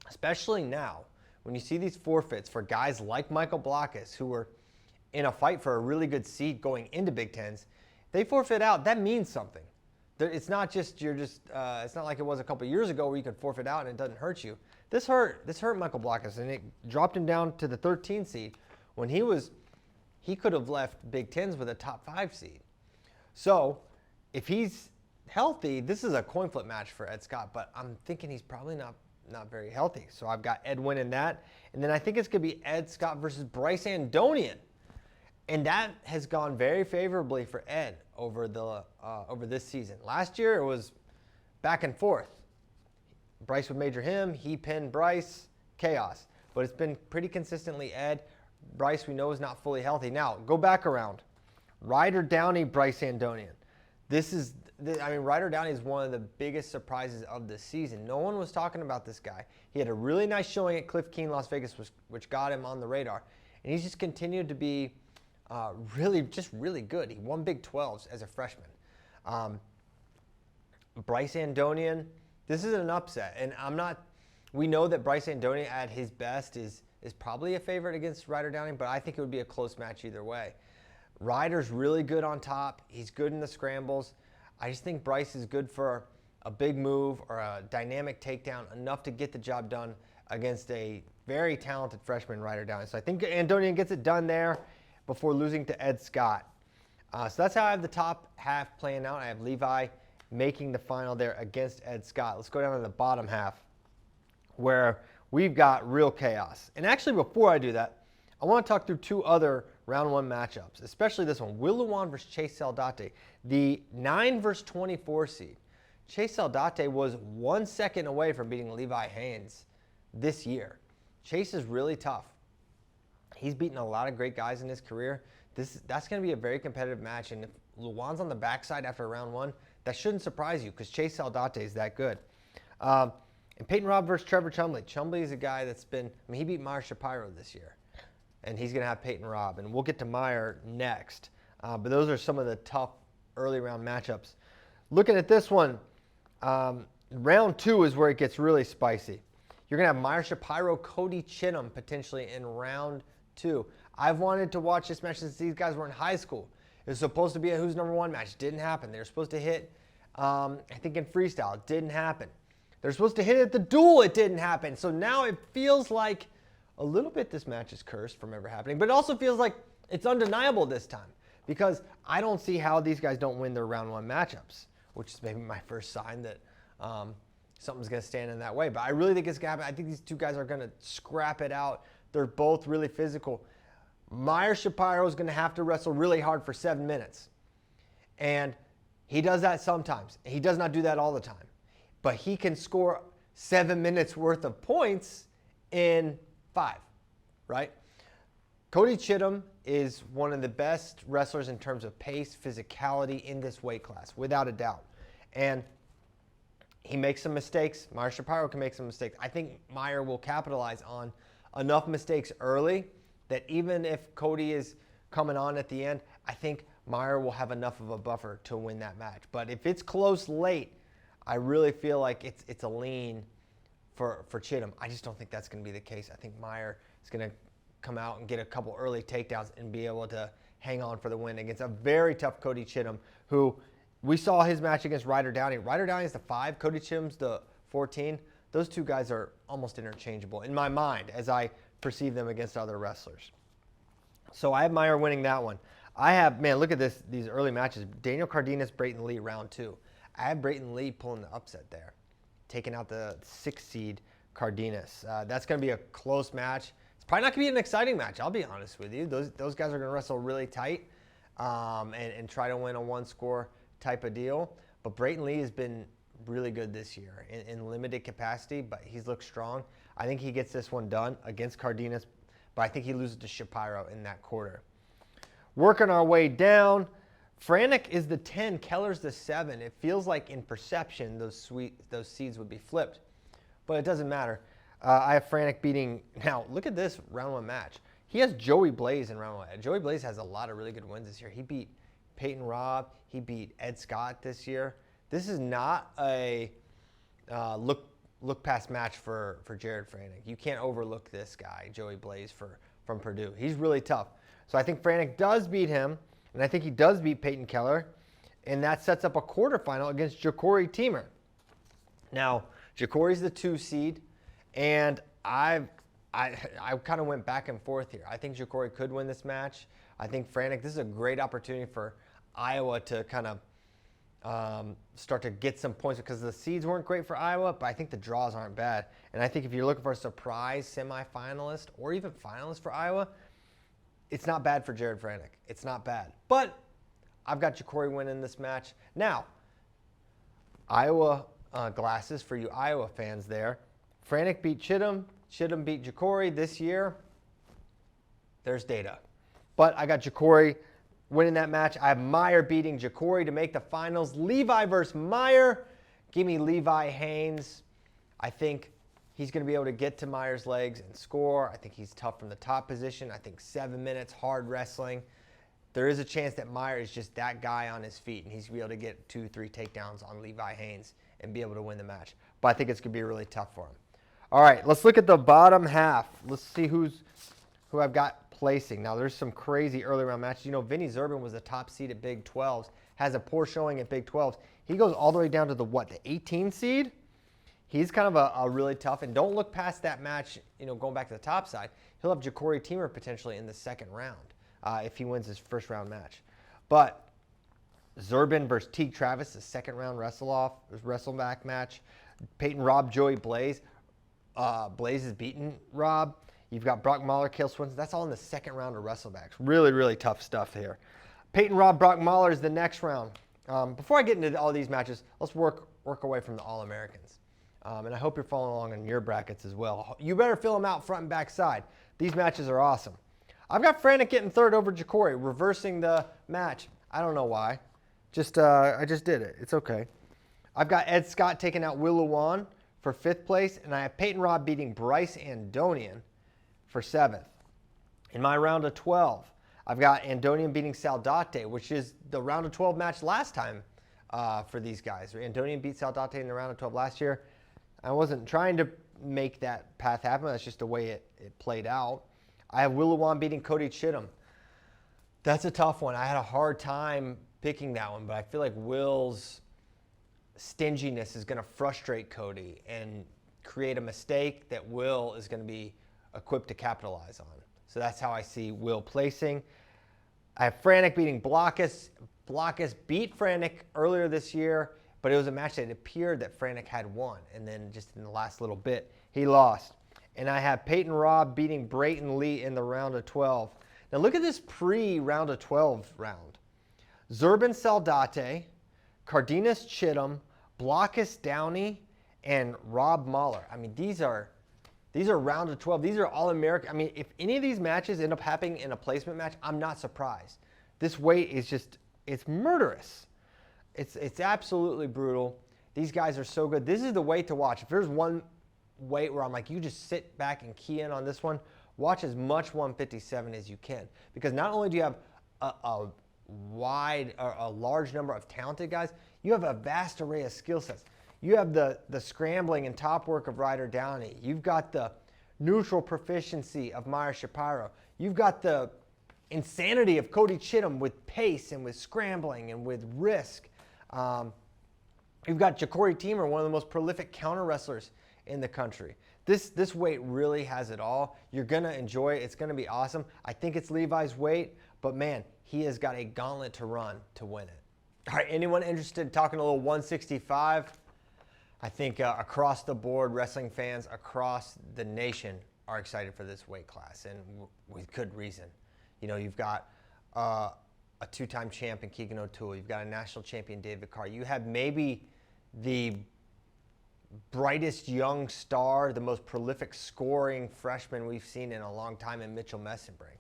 A: especially now, when you see these forfeits for guys like Michael Blockus, who were in a fight for a really good seat going into Big Tens, they forfeit out, that means something. It's not just, it's not like it was a couple years ago where you could forfeit out and it doesn't hurt you. This hurt Michael Blockus, and it dropped him down to the 13 seed when he could have left Big Tens with a top 5 seed. So if he's healthy, this is a coin flip match for Ed Scott, but I'm thinking he's probably not very healthy. So I've got Ed winning that. And then I think it's going to be Ed Scott versus Bryce Andonian. And that has gone very favorably for Ed over this season. Last year it was back and forth. Bryce would major him, he pinned Bryce, chaos. But it's been pretty consistently Ed. Bryce, we know, is not fully healthy. Now, go back around. Ryder Downey, Bryce Andonian. Ryder Downey is one of the biggest surprises of the season. No one was talking about this guy. He had a really nice showing at Cliff Keen, Las Vegas, which got him on the radar. And he's just continued to be really good. He won Big 12s as a freshman. Bryce Andonian, this is an upset. And we know that Bryce Andonian at his best is probably a favorite against Ryder Downey, but I think it would be a close match either way. Ryder's really good on top. He's good in the scrambles. I just think Bryce is good for a big move or a dynamic takedown, enough to get the job done against a very talented freshman Ryder Downey. So I think Andonian gets it done there before losing to Ed Scott. So that's how I have the top half playing out. I have Levi making the final there against Ed Scott. Let's go down to the bottom half where we've got real chaos. And actually, before I do that, I want to talk through 2 other round 1 matchups, especially this one. Will Luan versus Chase Saldate, the 9 versus 24 seed. Chase Saldate was 1 second away from beating Levi Haynes this year. Chase is really tough. He's beaten a lot of great guys in his career. That's going to be a very competitive match. And if Luan's on the backside after round 1, that shouldn't surprise you because Chase Saldate is that good. And Peyton Robb versus Trevor Chumley. Chumley is a guy that's he beat Meyer Shapiro this year. And he's going to have Peyton Robb. And we'll get to Meyer next. But those are some of the tough early round matchups. Looking at this one, round 2 is where it gets really spicy. You're going to have Meyer Shapiro, Cody Chittum potentially in round 2. I've wanted to watch this match since these guys were in high school. It was supposed to be a who's number 1 match. Didn't happen. They were supposed to hit, I think in freestyle. It didn't happen. They're supposed to hit at the duel. It didn't happen. So now it feels like a little bit this match is cursed from ever happening. But it also feels like it's undeniable this time because I don't see how these guys don't win their round 1 matchups, which is maybe my first sign that something's going to stand in that way. But I really think it's going to happen. I think these 2 guys are going to scrap it out. They're both really physical. Meyer Shapiro is going to have to wrestle really hard for 7 minutes. And he does that sometimes. He does not do that all the time. But he can score 7 minutes worth of points in 5, right? Cody Chittum is one of the best wrestlers in terms of pace, physicality in this weight class, without a doubt. And he makes some mistakes. Meyer Shapiro can make some mistakes. I think Meyer will capitalize on enough mistakes early that even if Cody is coming on at the end, I think Meyer will have enough of a buffer to win that match. But if it's close late, I really feel like it's a lean for Chittum. I just don't think that's going to be the case. I think Meyer is going to come out and get a couple early takedowns and be able to hang on for the win against a very tough Cody Chittum, who we saw his match against Ryder Downey. Ryder Downey is the 5, Cody Chittum's the 14. Those 2 guys are almost interchangeable in my mind as I perceive them against other wrestlers. So I have Meyer winning that one. I have, look at these early matches. Daniel Cardenas, Brayton Lee, round 2. I have Brayton Lee pulling the upset there, taking out the 6 seed Cardenas. That's going to be a close match. It's probably not going to be an exciting match, I'll be honest with you. Those guys are going to wrestle really tight and try to win a 1-score type of deal. But Brayton Lee has been really good this year in limited capacity, but he's looked strong. I think he gets this one done against Cardenas, but I think he loses to Shapiro in that quarter. Working our way down, Franek is the 10, Keller's the 7. It feels like in perception those seeds would be flipped, but it doesn't matter. I have Franek beating, now look at this round 1 match. He has Joey Blaze in round 1. Joey Blaze has a lot of really good wins this year. He beat Peyton Robb. He beat Ed Scott this year. This is not a look past match for Jared Franek. You can't overlook this guy, Joey Blaze, from Purdue. He's really tough. So I think Franek does beat him, and I think he does beat Peyton Keller, and that sets up a quarterfinal against Ja'Cory Teemer. Now, Ja'Cory's the 2 seed, and I kind of went back and forth here. I think Ja'Cory could win this match. I think Franek, this is a great opportunity for Iowa to kind of start to get some points because the seeds weren't great for Iowa, but I think the draws aren't bad. And I think if you're looking for a surprise semifinalist or even finalist for Iowa, it's not bad for Jared Franek. It's not bad. But I've got Ja'Cory winning this match. Now, Iowa glasses for you Iowa fans there. Franek beat Chittum. Chittum beat Ja'Cory this year. There's data. But I got Ja'Cory winning that match. I have Meyer beating Ja'Cory to make the finals. Levi versus Meyer. Give me Levi Haynes. I think he's going to be able to get to Meyer's legs and score. I think he's tough from the top position. I think 7 minutes, hard wrestling. There is a chance that Meyer is just that guy on his feet, and he's going to be able to get 2-3 takedowns on Levi Haynes and be able to win the match. But I think it's going to be really tough for him. All right, let's look at the bottom half. Let's see who I've got placing. Now, there's some crazy early round matches. You know, Vinny Zerban was the top seed at Big 12s, has a poor showing at Big 12s. He goes all the way down to the 18 seed? He's kind of a really tough, and don't look past that match, you know, going back to the top side. He'll have Ja'Cory Teemer potentially in the second round if he wins his first round match. But Zerban versus Teague Travis, the second round wrestle back match. Peyton Robb, Joey Blaze. Blaze has beaten Robb. You've got Brock Mahler, Cale Swinson. That's all in the second round of wrestlebacks. Really, really tough stuff here. Peyton Robb, Brock Mahler is the next round. Before I get into all these matches, let's work away from the All-Americans. And I hope you're following along on your brackets as well. You better fill them out front and back side. These matches are awesome. I've got Franek getting third over Ja'Cory, reversing the match. I don't know why. I just did it. It's okay. I've got Ed Scott taking out Will Lewan for 5th place, and I have Peyton Robb beating Bryce Andonian for 7th. In my round of 12, I've got Andonian beating Saldate, which is the round of 12 match last time for these guys. Andonian beat Saldate in the round of 12 last year. I wasn't trying to make that path happen. That's just the way it played out. I have Will Lewan beating Cody Chittum. That's a tough one. I had a hard time picking that one, but I feel like Will's stinginess is going to frustrate Cody and create a mistake that Will is going to be equipped to capitalize on. So that's how I see Will placing. I have Franek beating Blockus. Blockus beat Franek earlier this year, but it was a match that it appeared that Franek had won, and then just in the last little bit, he lost. And I have Peyton Robb beating Brayton Lee in the round of 12. Now look at this pre-round of 12 round. Zerban Saldate, Cardenas Chittum, Blockus Downey, and Rob Mahler. I mean, these are round of 12. These are All-American. I mean, if any of these matches end up happening in a placement match, I'm not surprised. This weight is just, it's murderous. It's absolutely brutal. These guys are so good. This is the weight to watch. If there's one weight where I'm like, you just sit back and key in on this one, watch as much 157 as you can. Because not only do you have a large number of talented guys, you have a vast array of skill sets. You have the scrambling and top work of Ryder Downey. You've got the neutral proficiency of Meyer Shapiro. You've got the insanity of Cody Chittum with pace and with scrambling and with risk. You've got Ja'Cory Teemer, one of the most prolific counter wrestlers in the country. This weight really has it all. You're going to enjoy it. It's going to be awesome. I think it's Levi's weight, but man, he has got a gauntlet to run to win it. All right, anyone interested in talking a little 165? I think across the board, wrestling fans across the nation are excited for this weight class, and with good reason. You know, you've got a two-time champion, Keegan O'Toole. You've got a national champion, David Carr. You have maybe the brightest young star, the most prolific scoring freshman we've seen in a long time in Mitchell Messenbrink.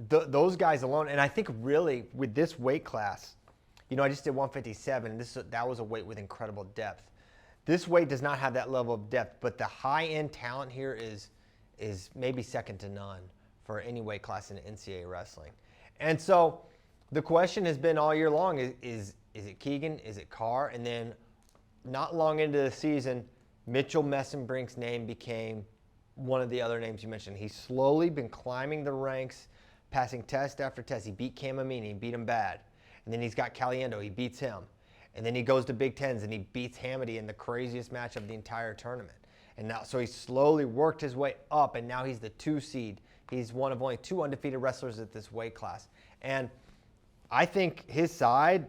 A: Those guys alone, and I think really with this weight class, you know, I just did 157. That was a weight with incredible depth. This weight does not have that level of depth, but the high-end talent here is maybe second to none for any weight class in NCAA wrestling. And so The question has been all year long, is it Keegan? Is it Carr? And then not long into the season, Mitchell Messenbrink's name became one of the other names you mentioned. He's slowly been climbing the ranks, passing test after test. He beat Cam Amini, he beat him bad. And then he's got Caliendo, he beats him. And then he goes to Big Tens and he beats Hamady in the craziest match of the entire tournament. And now, so he slowly worked his way up, and now he's the 2 seed. He's one of only 2 undefeated wrestlers at this weight class. And I think his side,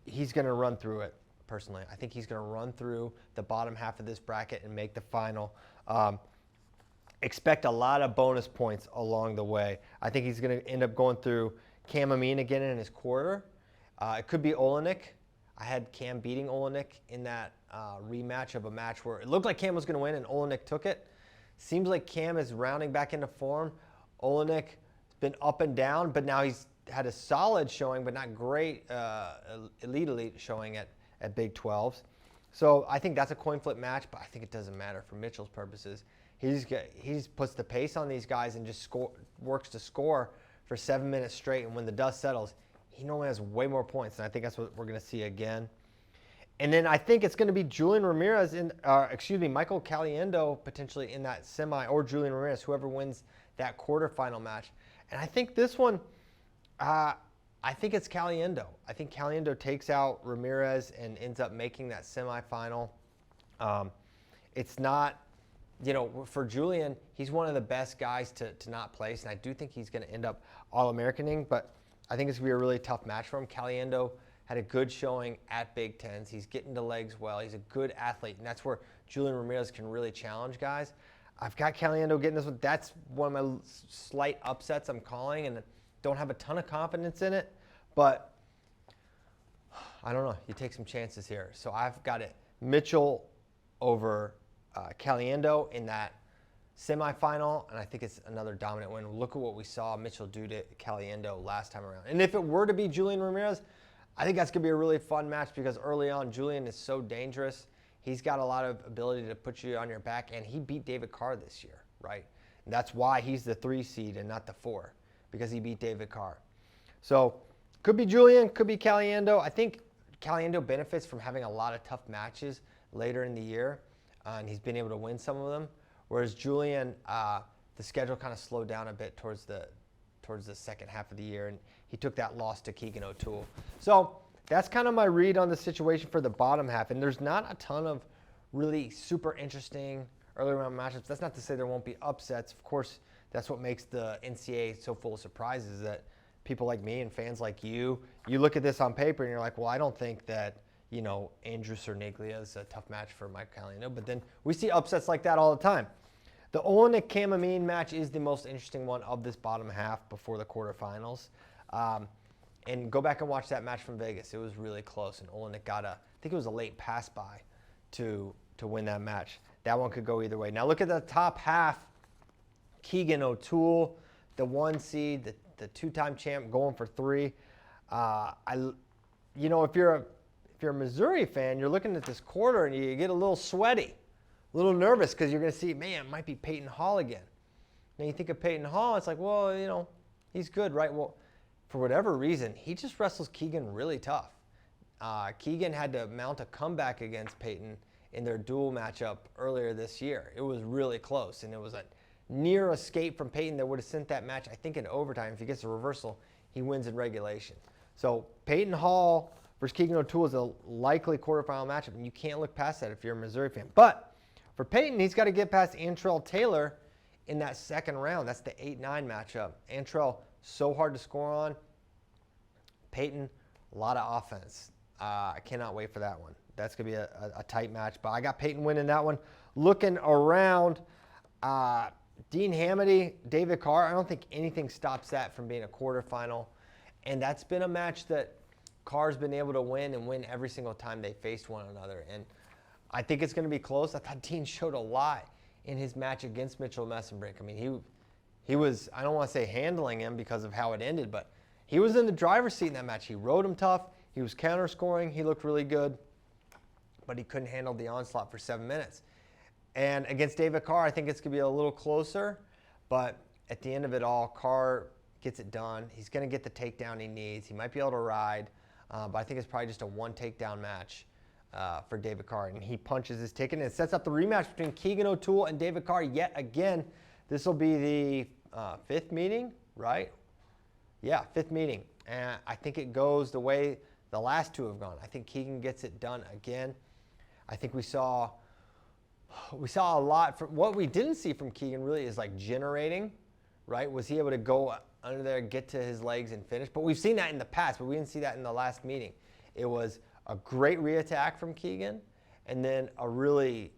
A: he's going to run through it, personally. I think he's going to run through the bottom half of this bracket and make the final. Expect a lot of bonus points along the way. I think he's going to end up going through Cam Amin again in his quarter. It could be Olenek. I had Cam beating Olenek in that rematch of a match where it looked like Cam was going to win and Olenek took it. Seems like Cam is rounding back into form. Olenek has been up and down, but now he's had a solid showing, but not great elite showing at Big 12s. So I think that's a coin flip match, but I think it doesn't matter for Mitchell's purposes. He puts the pace on these guys and just works to score for 7 minutes straight, and when the dust settles, he normally has way more points, and I think that's what we're going to see again. And then I think it's going to be Julian Ramirez Michael Caliendo potentially in that semi, or Julian Ramirez, whoever wins that quarterfinal match. And I think this one, I think it's Caliendo. I think Caliendo takes out Ramirez and ends up making that semifinal. It's not, for Julian, he's one of the best guys to not place, and I do think he's going to end up All-Americaning, but I think it's going to be a really tough match for him. Caliendo had a good showing at Big Tens. He's getting to legs well. He's a good athlete, and that's where Julian Ramirez can really challenge guys. I've got Caliendo getting this one. That's one of my slight upsets I'm calling, and don't have a ton of confidence in it, but I don't know. You take some chances here. So I've got it Mitchell over Caliendo in that semifinal, and I think it's another dominant win. Look at what we saw Mitchell do to Caliendo last time around. And if it were to be Julian Ramirez, I think that's going to be a really fun match because early on, Julian is so dangerous. He's got a lot of ability to put you on your back, and he beat David Carr this year, right? And that's why he's the 3 seed and not the 4, because he beat David Carr. So could be Julian, could be Caliendo. I think Caliendo benefits from having a lot of tough matches later in the year, and he's been able to win some of them. Whereas Julian, the schedule kind of slowed down a bit towards the second half of the year, and he took that loss to Keegan O'Toole. So that's kind of my read on the situation for the bottom half. And there's not a ton of really super interesting early round matchups. That's not to say there won't be upsets. Of course, that's what makes the NCAA so full of surprises, that people like me and fans like you look at this on paper and you're like, well, I don't think that, Andrew Cerniglia is a tough match for Mike Caliendo. But then we see upsets like that all the time. The Olenek Cam Amin match is the most interesting one of this bottom half before the quarterfinals. And go back and watch that match from Vegas. It was really close, and Olenek got I think it was a late pass by to win that match. That one could go either way. Now look at the top half. Keegan O'Toole, the 1 seed, the 2-time champ, going for 3. If you're a Missouri fan, you're looking at this quarter and you get a little sweaty, a little nervous, because you're going to see, man, it might be Peyton Hall again. Now you think of Peyton Hall, it's like, well, he's good, right? Well, for whatever reason, he just wrestles Keegan really tough. Keegan had to mount a comeback against Peyton in their dual matchup earlier this year. It was really close, and it was a near escape from Peyton that would have sent that match, I think, in overtime. If he gets a reversal, he wins in regulation. So Peyton Hall versus Keegan O'Toole is a likely quarterfinal matchup, and you can't look past that if you're a Missouri fan. But for Peyton, he's got to get past Antrell Taylor in that second round. That's the 8-9 matchup. Antrell, so hard to score on. Peyton, a lot of offense. I cannot wait for that one. That's going to be a tight match. But I got Peyton winning that one. Looking around, Dean Hamady, David Carr, I don't think anything stops that from being a quarterfinal. And that's been a match that Carr's been able to win every single time they faced one another. And I think it's going to be close. I thought Dean showed a lot in his match against Mitchell Messenbrink. I mean, he was, I don't want to say handling him because of how it ended, but he was in the driver's seat in that match. He rode him tough. He was counter scoring. He looked really good, but he couldn't handle the onslaught for 7 minutes. And against David Carr, I think it's going to be a little closer, but at the end of it all, Carr gets it done. He's going to get the takedown he needs. He might be able to ride, but I think it's probably just a one takedown match for David Carr. And he punches his ticket, and it sets up the rematch between Keegan O'Toole and David Carr yet again. This will be the fifth meeting, right? Yeah, fifth meeting. And I think it goes the way the last two have gone. I think Keegan gets it done again. I think we saw a lot. What we didn't see from Keegan really is like generating, right? Was he able to go under there, get to his legs and finish? But we've seen that in the past, but we didn't see that in the last meeting. It was a great re-attack from Keegan, and then a really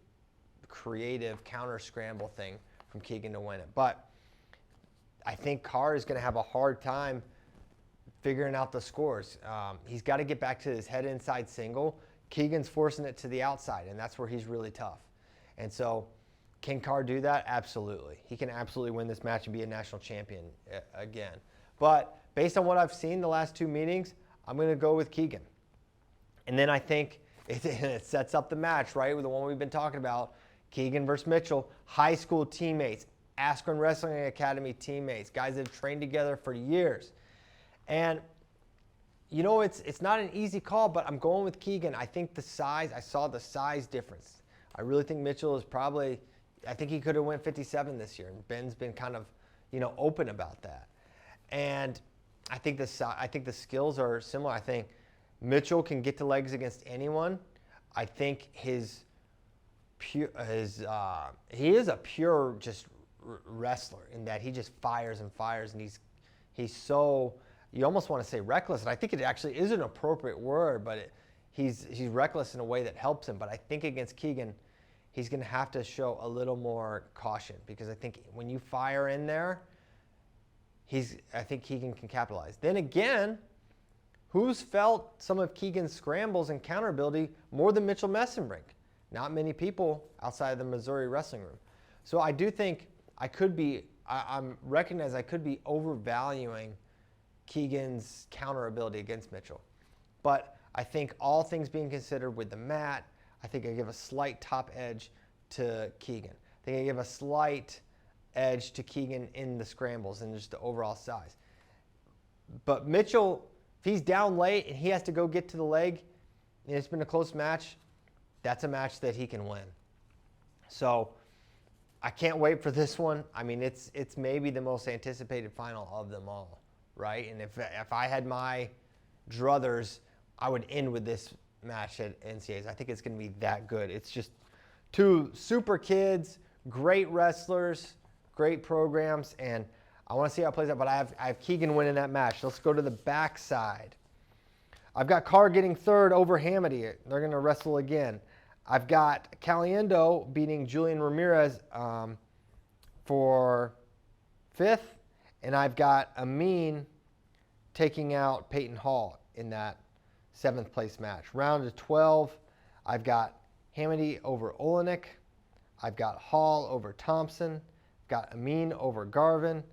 A: creative counter scramble thing from Keegan to win it. But I think Carr is going to have a hard time figuring out the scores. He's got to get back to his head inside single. Keegan's forcing it to the outside, and that's where he's really tough. And so can Carr do that? Absolutely. He can absolutely win this match and be a national champion again. But based on what I've seen the last two meetings, I'm going to go with Keegan. And then I think it sets up the match, right, with the one we've been talking about, Keegan versus Mitchell, high school teammates, Askren Wrestling Academy teammates, guys that have trained together for years. And, you know, it's not an easy call, but I'm going with Keegan. I think the size, I saw the size difference. I really think Mitchell is probably, I think he could have went 57 this year, and Ben's been kind of, you know, open about that. And I think the skills are similar. I think Mitchell can get to legs against anyone. I think he is a pure just wrestler in that he just fires and fires, and he's so, you almost want to say reckless, and I think it actually is an appropriate word, but he's reckless in a way that helps him. But I think against Keegan, he's going to have to show a little more caution, because I think when you fire in there, I think Keegan can capitalize. Then again, who's felt some of Keegan's scrambles and counter ability more than Mitchell Messenbrink? Not many people outside of the Missouri wrestling room. So I do think I'm recognized I could be overvaluing Keegan's counter ability against Mitchell. But I think all things being considered with the mat, I think I give a slight top edge to Keegan. I think I give a slight edge to Keegan in the scrambles and just the overall size. But Mitchell, if he's down late and he has to go get to the leg, and it's been a close match, that's a match that he can win. So I can't wait for this one. I mean, it's maybe the most anticipated final of them all, right? And if I had my druthers, I would end with this match at NCAAs. I think it's going to be that good. It's just two super kids, great wrestlers, great programs, and I want to see how it plays out, but I have Keegan winning that match. Let's go to the backside. I've got Carr getting third over Hamady. They're going to wrestle again. I've got Caliendo beating Julian Ramirez for fifth, and I've got Amin taking out Peyton Hall in that seventh place match. Round of 12, I've got Hamady over Olenek. I've got Hall over Thompson. I've got Amin over Garvin.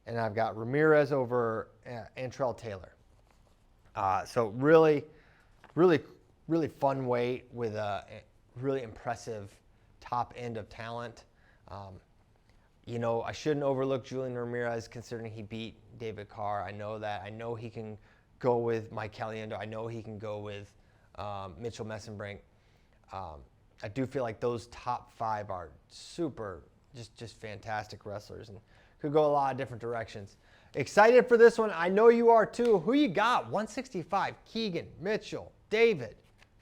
A: And I've got Ramirez over Antrell Taylor. So really, really, really fun weight with a really impressive top end of talent. You know, I shouldn't overlook Julian Ramirez considering he beat David Carr. I know that. I know he can go with Mike Caliendo. I know he can go with Mitchell Messenbrink. I do feel like those top five are super, just fantastic wrestlers and could go a lot of different directions. Excited for this one. I know you are too. Who you got? 165. Keegan, Mitchell, David,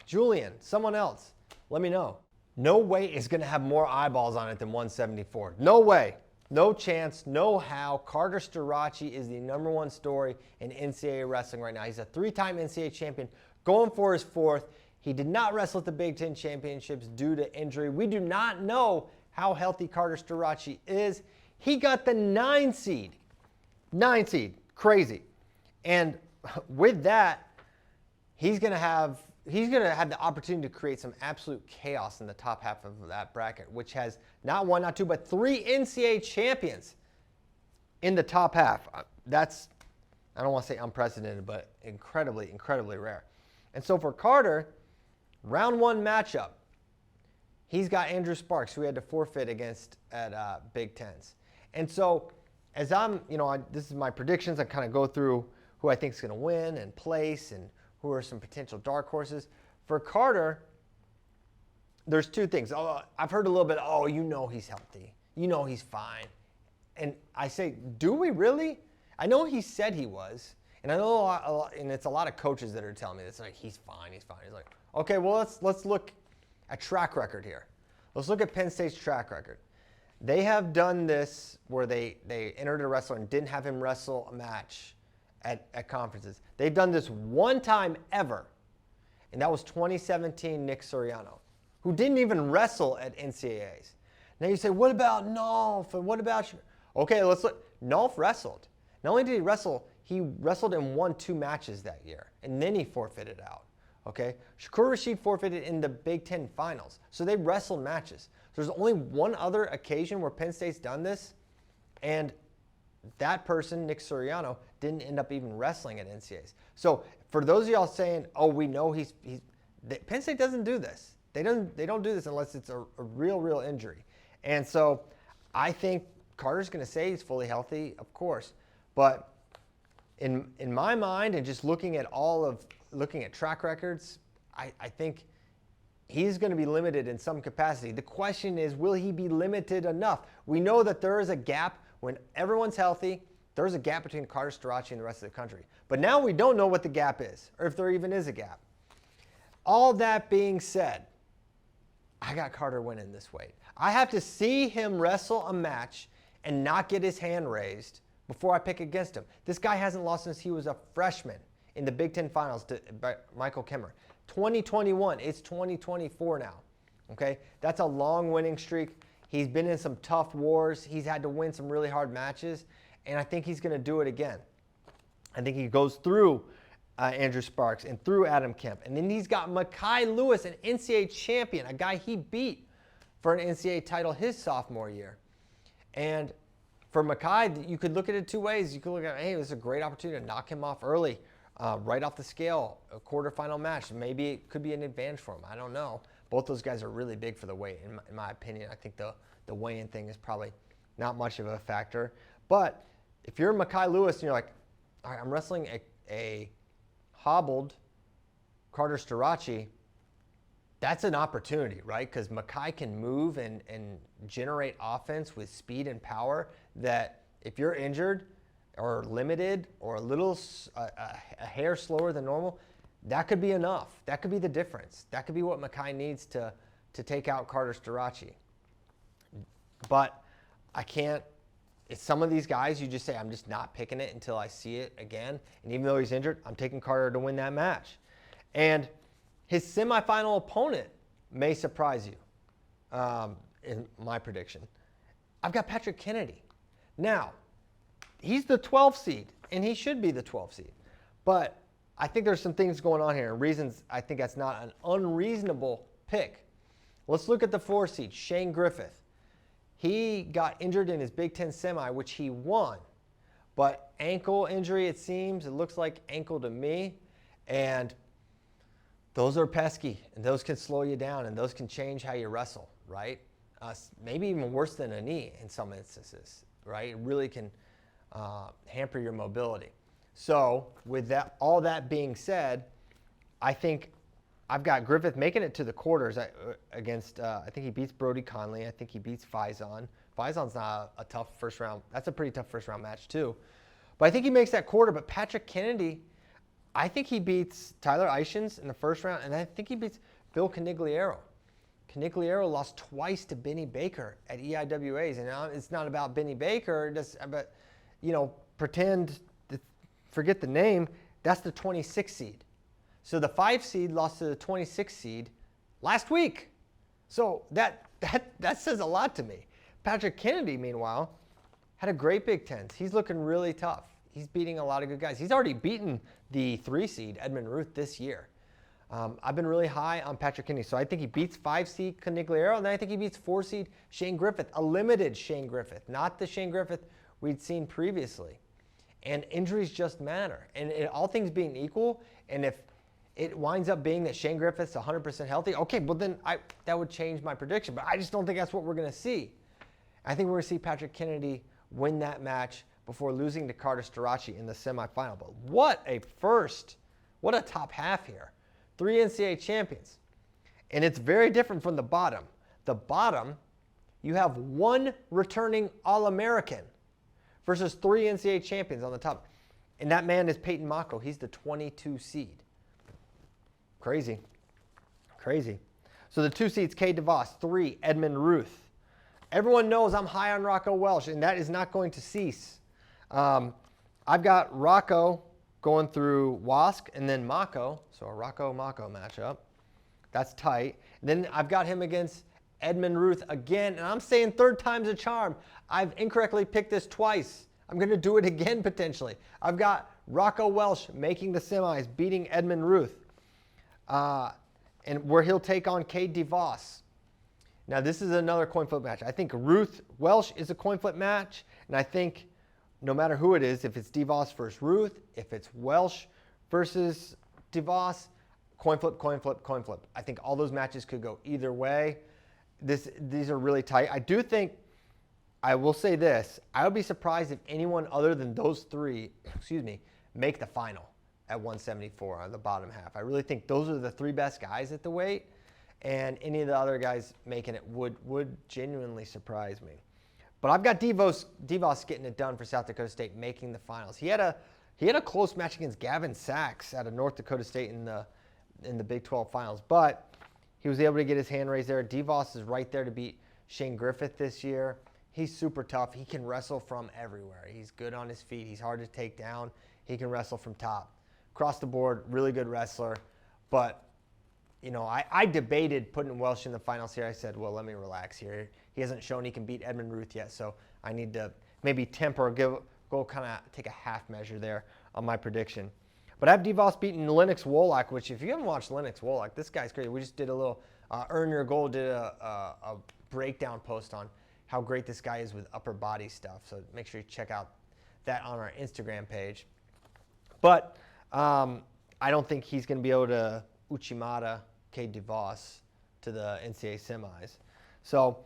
A: Julian, someone else. Let me know. No weight is going to have more eyeballs on it than 174. No way. No chance. No how. Carter Starace is the #1 story in NCAA wrestling right now. He's a 3-time NCAA champion, going for his 4th. He did not wrestle at the Big Ten Championships due to injury. We do not know how healthy Carter Starace is. He got the 9 seed. 9 seed. Crazy. And with that, he's going to have the opportunity to create some absolute chaos in the top half of that bracket, which has not 1, not 2, but 3 NCAA champions in the top half. That's, I don't want to say unprecedented, but incredibly, incredibly rare. And so for Carter, round 1 matchup, he's got Andrew Sparks, who he had to forfeit against at Big Tens. And so as I'm, this is my predictions. I kind of go through who I think is going to win and place and who are some potential dark horses. For Carter, there's two things. I've heard a little bit, he's healthy. He's fine. And I say, do we really? I know he said he was. And I know a lot, and it's a lot of coaches that are telling me this. Like, he's fine. He's like, okay, well, let's look at track record here. Let's look at Penn State's track record. They have done this where they entered a wrestler and didn't have him wrestle a match at conferences. They've done this one time ever, and that was 2017 Nick Soriano, who didn't even wrestle at NCAAs. Now you say, what about Nolf? And what about... Okay, let's look. Nolf wrestled. Not only did he wrestled and won 2 matches that year, and then he forfeited out. Okay, Shakur Rasheed forfeited in the Big Ten finals, so they wrestled matches. There's only one other occasion where Penn State's done this, and that person, Nick Soriano, didn't end up even wrestling at NCAAs. So for those of y'all saying, we know Penn State doesn't do this. They don't do this unless it's a real injury. And so I think Carter's going to say he's fully healthy, of course, but in my mind, and just looking at track records, I think he's going to be limited in some capacity. The question is, will he be limited enough? We know that there is a gap when everyone's healthy. There's a gap between Carter Starace and the rest of the country. But now we don't know what the gap is, or if there even is a gap. All that being said, I got Carter winning this weight. I have to see him wrestle a match and not get his hand raised before I pick against him. This guy hasn't lost since he was a freshman in the Big Ten Finals to Michael Kimmer. 2021, it's 2024 now. Okay, that's a long winning streak. He's been in some tough wars. He's had to win some really hard matches, and I think he's going to do it again. I think he goes through Andrew Sparks and through Adam Kemp. And then he's got Mekhi Lewis, an NCAA champion, a guy he beat for an NCAA title his sophomore year. And for Mekhi, you could look at it 2 ways. You could look at, hey, this is a great opportunity to knock him off early, right off the scale, a quarterfinal match. Maybe it could be an advantage for him. I don't know. Both those guys are really big for the weight, in my opinion. I think the weigh-in thing is probably not much of a factor. But if you're Mekhi Lewis and you're like, all right, I'm wrestling a hobbled Carter Starace, that's an opportunity, right? Because Mekhi can move and generate offense with speed and power that if you're injured or limited or a hair slower than normal, that could be enough. That could be the difference. That could be what Mekhi needs to take out Carter Starace. But I can't. It's some of these guys you just say, I'm just not picking it until I see it again. And even though he's injured, I'm taking Carter to win that match. And his semifinal opponent may surprise you, in my prediction. I've got Patrick Kennedy. Now, he's the 12th seed, and he should be the 12th seed. But I think there's some things going on here and reasons I think that's not an unreasonable pick. Let's look at the 4 seed, Shane Griffith. He got injured in his Big Ten semi, which he won. But ankle injury, it seems. It looks like ankle to me. And those are pesky, and those can slow you down, and those can change how you wrestle, right? Maybe even worse than a knee in some instances, right? It really can hamper your mobility. So with that, all that being said, I think I've got Griffith making it to the quarters against, I think he beats Brody Conley. I think he beats Faison. Faison's not a tough first round. That's a pretty tough first round match too. But I think he makes that quarter. But Patrick Kennedy, I think he beats Tyler Eichens in the first round. And I think he beats Bill Canigliaro. Canigliaro lost twice to Benny Baker at EIWAs. And it's not about Benny Baker, but, forget the name. That's the 26th seed. So the 5 seed lost to the 26th seed last week. So that says a lot to me. Patrick Kennedy, meanwhile, had a great Big Ten. He's looking really tough. He's beating a lot of good guys. He's already beaten the 3 seed, Edmund Ruth, this year. I've been really high on Patrick Kennedy. So I think he beats 5 seed Canigliaro, and then I think he beats 4 seed Shane Griffith, a limited Shane Griffith, not the Shane Griffith we'd seen previously. And injuries just matter. And all things being equal, and if it winds up being that Shane Griffith's 100% healthy, okay, well then that would change my prediction. But I just don't think that's what we're going to see. I think we're going to see Patrick Kennedy win that match before losing to Carter Starachi in the semifinal. But what a first. What a top half here. 3 NCAA champions. And it's very different from the bottom. The bottom, you have 1 returning All-American versus 3 NCAA champions on the top. And that man is Peyton Mako. He's the 22 seed. Crazy. Crazy. So the 2 seeds, Cade DeVos. 3, Edmund Ruth. Everyone knows I'm high on Rocco Welsh, and that is not going to cease. I've got Rocco going through Wask and then Mako. So a Rocco-Mako matchup. That's tight. Then I've got him against Edmund Ruth again. And I'm saying 3rd time's a charm. I've incorrectly picked this twice. I'm going to do it again potentially. I've got Rocco Welsh making the semis, beating Edmund Ruth. And where he'll take on Cade DeVos. Now, this is another coin flip match. I think Ruth-Welsh is a coin flip match. And I think no matter who it is, if it's DeVos versus Ruth, if it's Welsh versus DeVos, coin flip, coin flip, coin flip. I think all those matches could go either way. These are really tight. I do think, I will say this, I would be surprised if anyone other than those 3, make the final at 174 on the bottom half. I really think those are the 3 best guys at the weight, and any of the other guys making it would genuinely surprise me. But I've got DeVos getting it done for South Dakota State, making the finals. He had a close match against Gavin Sachs out of North Dakota State in the Big 12 finals, but he was able to get his hand raised there. DeVos is right there to beat Shane Griffith this year. He's super tough. He can wrestle from everywhere. He's good on his feet. He's hard to take down. He can wrestle from top. Across the board, really good wrestler. But, I debated putting Welsh in the finals here. I said, well, let me relax here. He hasn't shown he can beat Edmund Ruth yet, so I need to maybe temper or go kind of take a half measure there on my prediction. But I have DeVos beating Lennox Wolak, which if you haven't watched Lennox Wolak, this guy's crazy. We just did a little Earn Your Gold, did a breakdown post on how great this guy is with upper body stuff. So make sure you check out that on our Instagram page. But I don't think he's going to be able to Uchimata Cade DeVos to the NCAA semis. So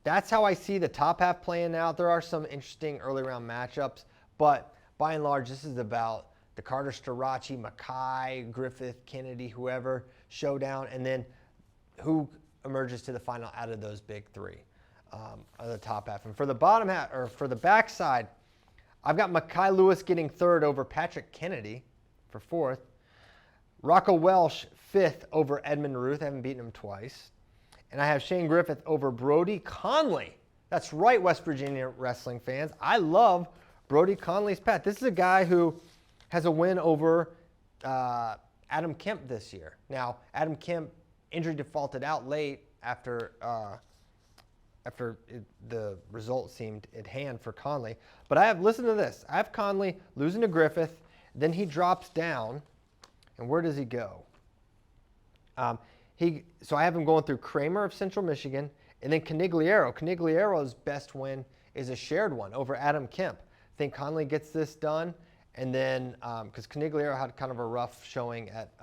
A: that's how I see the top half playing out. There are some interesting early round matchups, but by and large, this is about the Carter Starachi, Mackay, Griffith, Kennedy, whoever showdown, and then who emerges to the final out of those big 3 of the top half. And for the bottom half, or for the backside, I've got Mackay Lewis getting 3rd over Patrick Kennedy for 4th. Rocco Welsh 5th over Edmund Ruth. I haven't beaten him twice. And I have Shane Griffith over Brody Conley. That's right, West Virginia wrestling fans. I love Brody Conley's path. This is a guy who has a win over Adam Kemp this year. Now, Adam Kemp injury defaulted out late after the result seemed at hand for Conley. But listen to this. I have Conley losing to Griffith. Then he drops down. And where does he go? So I have him going through Kramer of Central Michigan and then Canigliaro. Canigliaro's best win is a shared one over Adam Kemp. I think Conley gets this done. And then, because Canigliaro had kind of a rough showing at,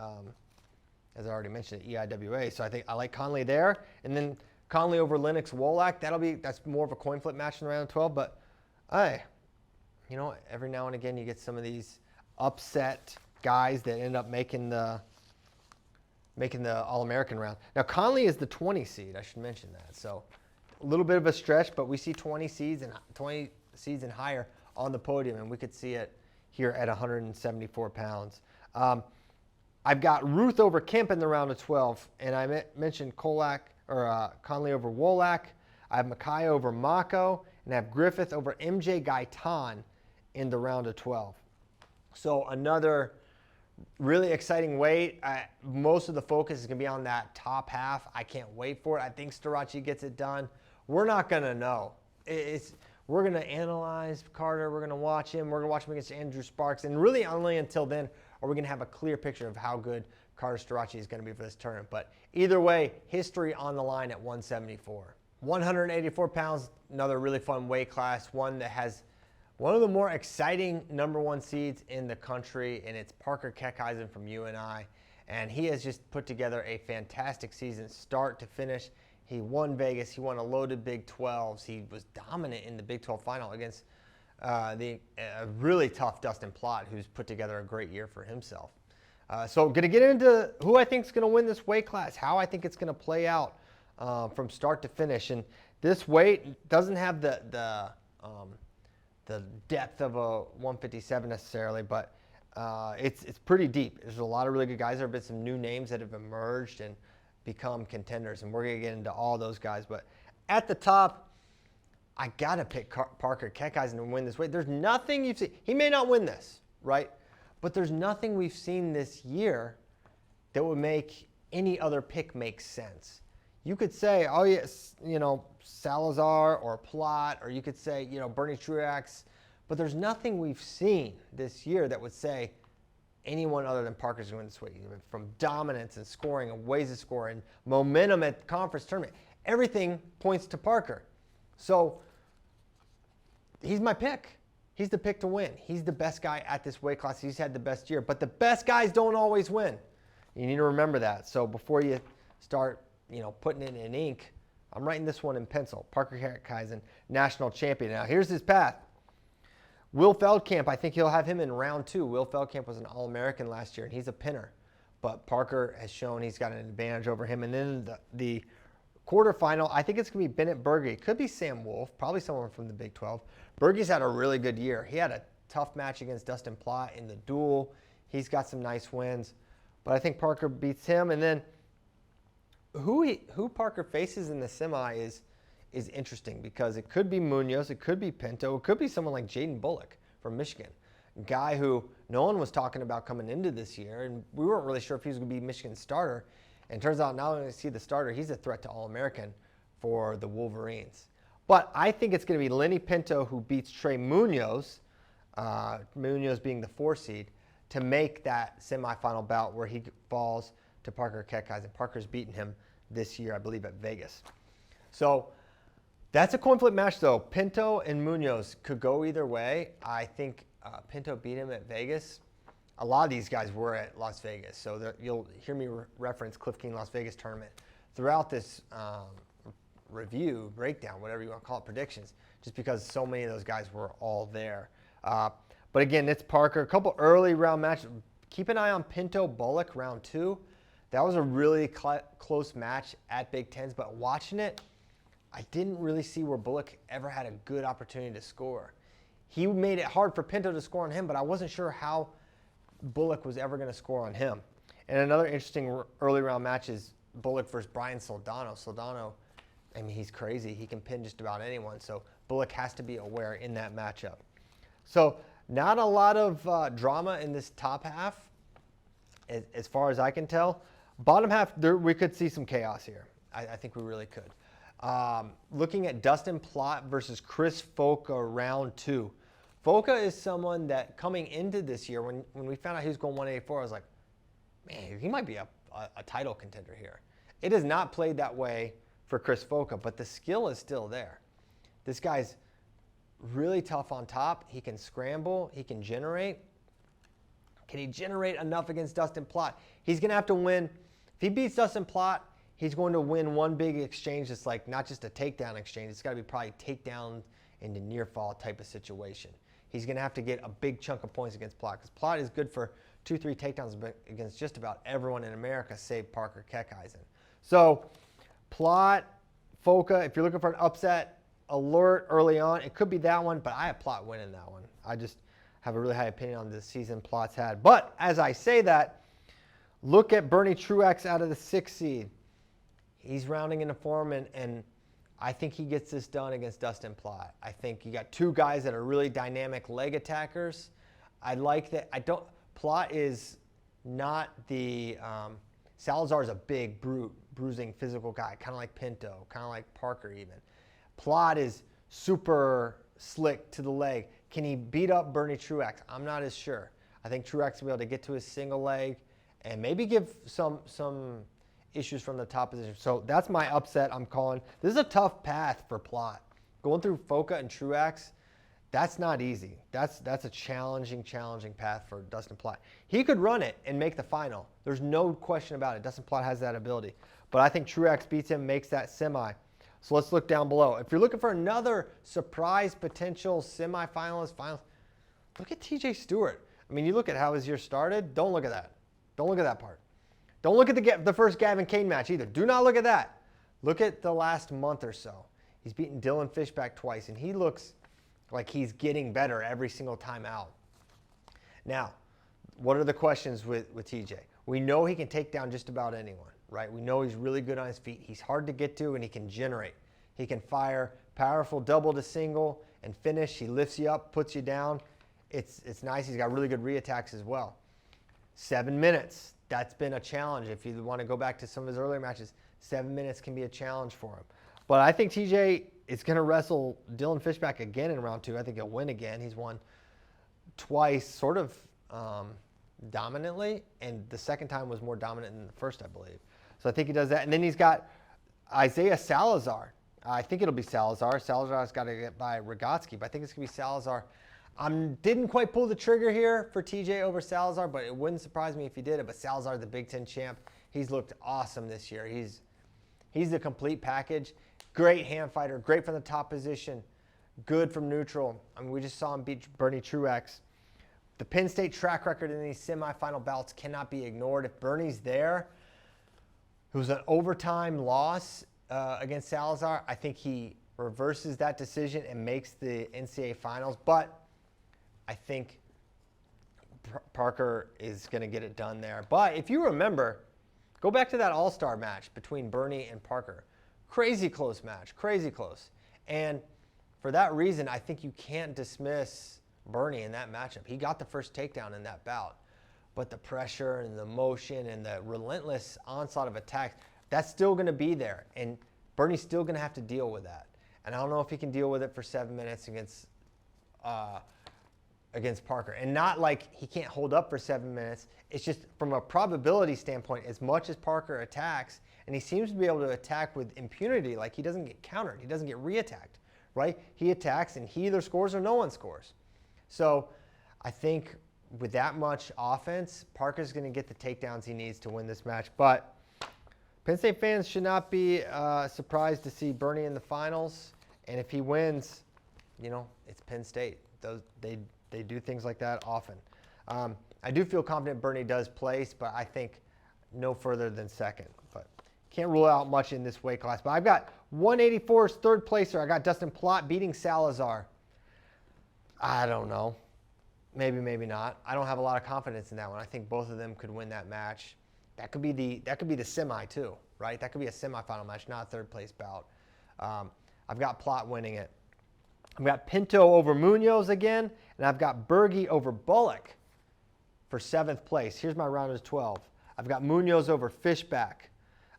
A: as I already mentioned, at EIWA. So I like Conley there. And then Conley over Lennox Wolak. That's more of a coin flip match in the round of 12. But, hey, every now and again you get some of these upset guys that end up making the All-American round. Now, Conley is the 20 seed. I should mention that. So a little bit of a stretch, but we see 20 seeds and higher on the podium, and we could see it here at 174 pounds. I've got Ruth over Kemp in the round of 12, and I mentioned Conley over Wolak. I have Mackay over Mako, and I have Griffith over MJ Gaitan in the round of 12. So another really exciting weight. Most of the focus is going to be on that top half. I can't wait for it. I think Starachi gets it done. We're not going to know. We're going to analyze Carter. We're going to watch him. We're going to watch him against Andrew Sparks. And really only until then are we going to have a clear picture of how good Carter Starachi is going to be for this tournament. But either way, history on the line at 174. 184 pounds, another really fun weight class, one that has one of the more exciting number 1 seeds in the country, and it's Parker Keckheisen from UNI. And he has just put together a fantastic season, start to finish. He won Vegas. He won a loaded Big 12s. He was dominant in the Big 12 final against the really tough Dustin Plott, who's put together a great year for himself. So going to get into who I think is going to win this weight class, how I think it's going to play out from start to finish. And this weight doesn't have the depth of a 157 necessarily, but it's pretty deep. There's a lot of really good guys. There have been some new names that have emerged and become contenders, and we're going to get into all those guys. But at the top, I got to pick Parker Keckeisen to win this weight. There's nothing you've seen. He may not win this, right? But there's nothing we've seen this year that would make any other pick make sense. You could say, oh, yes, Salazar or Plott, or you could say, Bernie Truax. But there's nothing we've seen this year that would say anyone other than Parker's going to win this weight. From dominance and scoring and ways to score and momentum at the conference tournament, everything points to Parker. So he's my pick. He's the pick to win. He's the best guy at this weight class. He's had the best year. But the best guys don't always win. You need to remember that. So before you start, putting it in ink, I'm writing this one in pencil. Parker Keckeisen, national champion. Now here's his path. Will Feldkamp, I think he'll have him in round 2. Will Feldkamp was an All-American last year, and he's a pinner. But Parker has shown he's got an advantage over him. And then the quarterfinal, I think it's going to be Bennett Berge. Could be Sam Wolf, probably someone from the Big 12. Berge's had a really good year. He had a tough match against Dustin Plott in the duel. He's got some nice wins. But I think Parker beats him. And then who Parker faces in the semi is interesting, because it could be Munoz, it could be Pinto, it could be someone like Jaden Bullock from Michigan, a guy who no one was talking about coming into this year, and we weren't really sure if he was going to be Michigan's starter. And it turns out now when we see the starter, he's a threat to All-American for the Wolverines. But I think it's going to be Lenny Pinto who beats Trey Munoz, Munoz being the 4 seed, to make that semifinal bout where he falls to Parker Keckeisen. Parker's beaten him this year, I believe, at Vegas. So that's a coin flip match, though. Pinto and Munoz could go either way. I think Pinto beat him at Vegas. A lot of these guys were at Las Vegas, so you'll hear me reference Cliff King Las Vegas tournament throughout this review, breakdown, whatever you want to call it, predictions, just because so many of those guys were all there. But again, it's Parker. A couple early round matches. Keep an eye on Pinto Bullock round 2. That was a really close match at Big Tens, but watching it, I didn't really see where Bullock ever had a good opportunity to score. He made it hard for Pinto to score on him, but I wasn't sure how Bullock was ever going to score on him. And another interesting early round match is Bullock versus Brian Soldano. Soldano, he's crazy. He can pin just about anyone, so Bullock has to be aware in that matchup. So not a lot of drama in this top half, as far as I can tell. Bottom half, we could see some chaos here. I think we really could. Looking at Dustin Plott versus Chris Foca round 2. Foca is someone that coming into this year, when we found out he was going 184, I was like, man, he might be a title contender here. It has not played that way for Chris Foca, but the skill is still there. This guy's really tough on top. He can scramble. He can generate. Can he generate enough against Dustin Plott? He's going to have to win. If he beats Dustin Plott, he's going to win one big exchange that's like not just a takedown exchange. It's got to be probably takedown into near fall type of situation. He's going to have to get a big chunk of points against Plott, because Plott is good for 2-3 takedowns against just about everyone in America save Parker Keckeisen. So Plott, Foca, if you're looking for an upset alert early on, it could be that one, but I have Plott winning that one. I just have a really high opinion on the season Plott's had. But as I say that, look at Bernie Truax out of the 6th seed. He's rounding into form, and I think he gets this done against Dustin Plott. I think you got 2 guys that are really dynamic leg attackers. I like that. Plott is not the, Salazar is a big, bruising, physical guy, kind of like Pinto, kind of like Parker even. Plott is super slick to the leg. Can he beat up Bernie Truax? I'm not as sure. I think Truax will be able to get to his single leg and maybe give some issues from the top position. So that's my upset I'm calling. This is a tough path for Plott. Going through Foca and Truax, that's not easy. That's a challenging path for Dustin Plott. He could run it and make the final. There's no question about it. Dustin Plott has that ability. But I think Truax beats him, makes that semi. So let's look down below. If you're looking for another surprise potential semifinalist, look at TJ Stewart. I mean, you look at how his year started. Don't look at that. Don't look at that part. Don't look at the first Gavin Kane match either. Do not look at that. Look at the last month or so. He's beaten Dylan Fishback twice, and he looks like he's getting better every single time out. Now, what are the questions with TJ? We know he can take down just about anyone, right? We know he's really good on his feet. He's hard to get to, and he can generate. He can fire powerful double to single and finish. He lifts you up, puts you down. It's nice. He's got really good reattacks as well. 7 minutes. That's been a challenge. If you want to go back to some of his earlier matches, 7 minutes can be a challenge for him. But I think TJ is going to wrestle Dylan Fishback again in round 2. I think he'll win again. He's won twice sort of dominantly, and the second time was more dominant than the first, I believe. So I think he does that. And then he's got Isaiah Salazar. I think it'll be Salazar. Salazar's got to get by Rogotsky, but I think it's going to be Salazar. Didn't quite pull the trigger here for TJ over Salazar, but it wouldn't surprise me if he did it. But Salazar, the Big Ten champ, he's looked awesome this year. He's the complete package. Great hand fighter, great from the top position, good from neutral. I mean, we just saw him beat Bernie Truex. The Penn State track record in these semifinal bouts cannot be ignored. If Bernie's there, it was an overtime loss against Salazar. I think he reverses that decision and makes the NCAA finals. But I think Parker is going to get it done there. But if you remember, go back to that All-Star match between Bernie and Parker. Crazy close match, crazy close. And for that reason, I think you can't dismiss Bernie in that matchup. He got the first takedown in that bout. But the pressure and the motion and the relentless onslaught of attacks, that's still going to be there. And Bernie's still going to have to deal with that. And I don't know if he can deal with it for 7 minutes against Parker. And not like he can't hold up for 7 minutes. It's just from a probability standpoint, as much as Parker attacks, and he seems to be able to attack with impunity, like he doesn't get countered, he doesn't get reattacked, right? He attacks and he either scores or no one scores. So I think with that much offense, Parker's going to get the takedowns he needs to win this match. But Penn State fans should not be surprised to see Bernie in the finals. And if he wins, you know, it's Penn State. They do things like that often. I do feel confident Bernie does place, but I think no further than second. But can't rule out much in this weight class. But I've got 184's third placer. I got Dustin Plott beating Salazar. I don't know. Maybe, maybe not. I don't have a lot of confidence in that one. I think both of them could win that match. That could be the semi too, right? That could be a semifinal match, not a third place bout. I've got Plott winning it. I've got Pinto over Munoz again, and I've got Berge over Bullock for 7th place. Here's my round of 12. I've got Munoz over Fishback.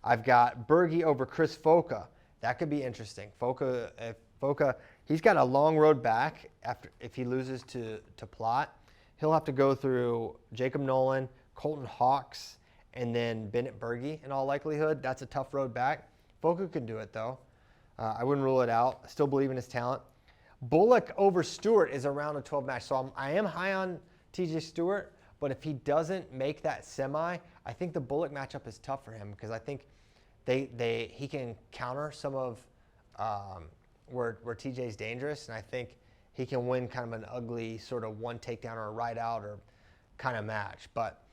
A: I've got Berge over Chris Foca. That could be interesting. Foca, he's got a long road back if he loses to Plott. He'll have to go through Jacob Nolan, Colton Hawks, and then Bennett Berge in all likelihood. That's a tough road back. Foca can do it, though. I wouldn't rule it out. I still believe in his talent. Bullock over Stewart is a round of 12 match. So I am high on TJ Stewart, but if he doesn't make that semi, I think the Bullock matchup is tough for him because I think he can counter some of where TJ's dangerous, and I think he can win kind of an ugly sort of one takedown or a ride out or kind of match, but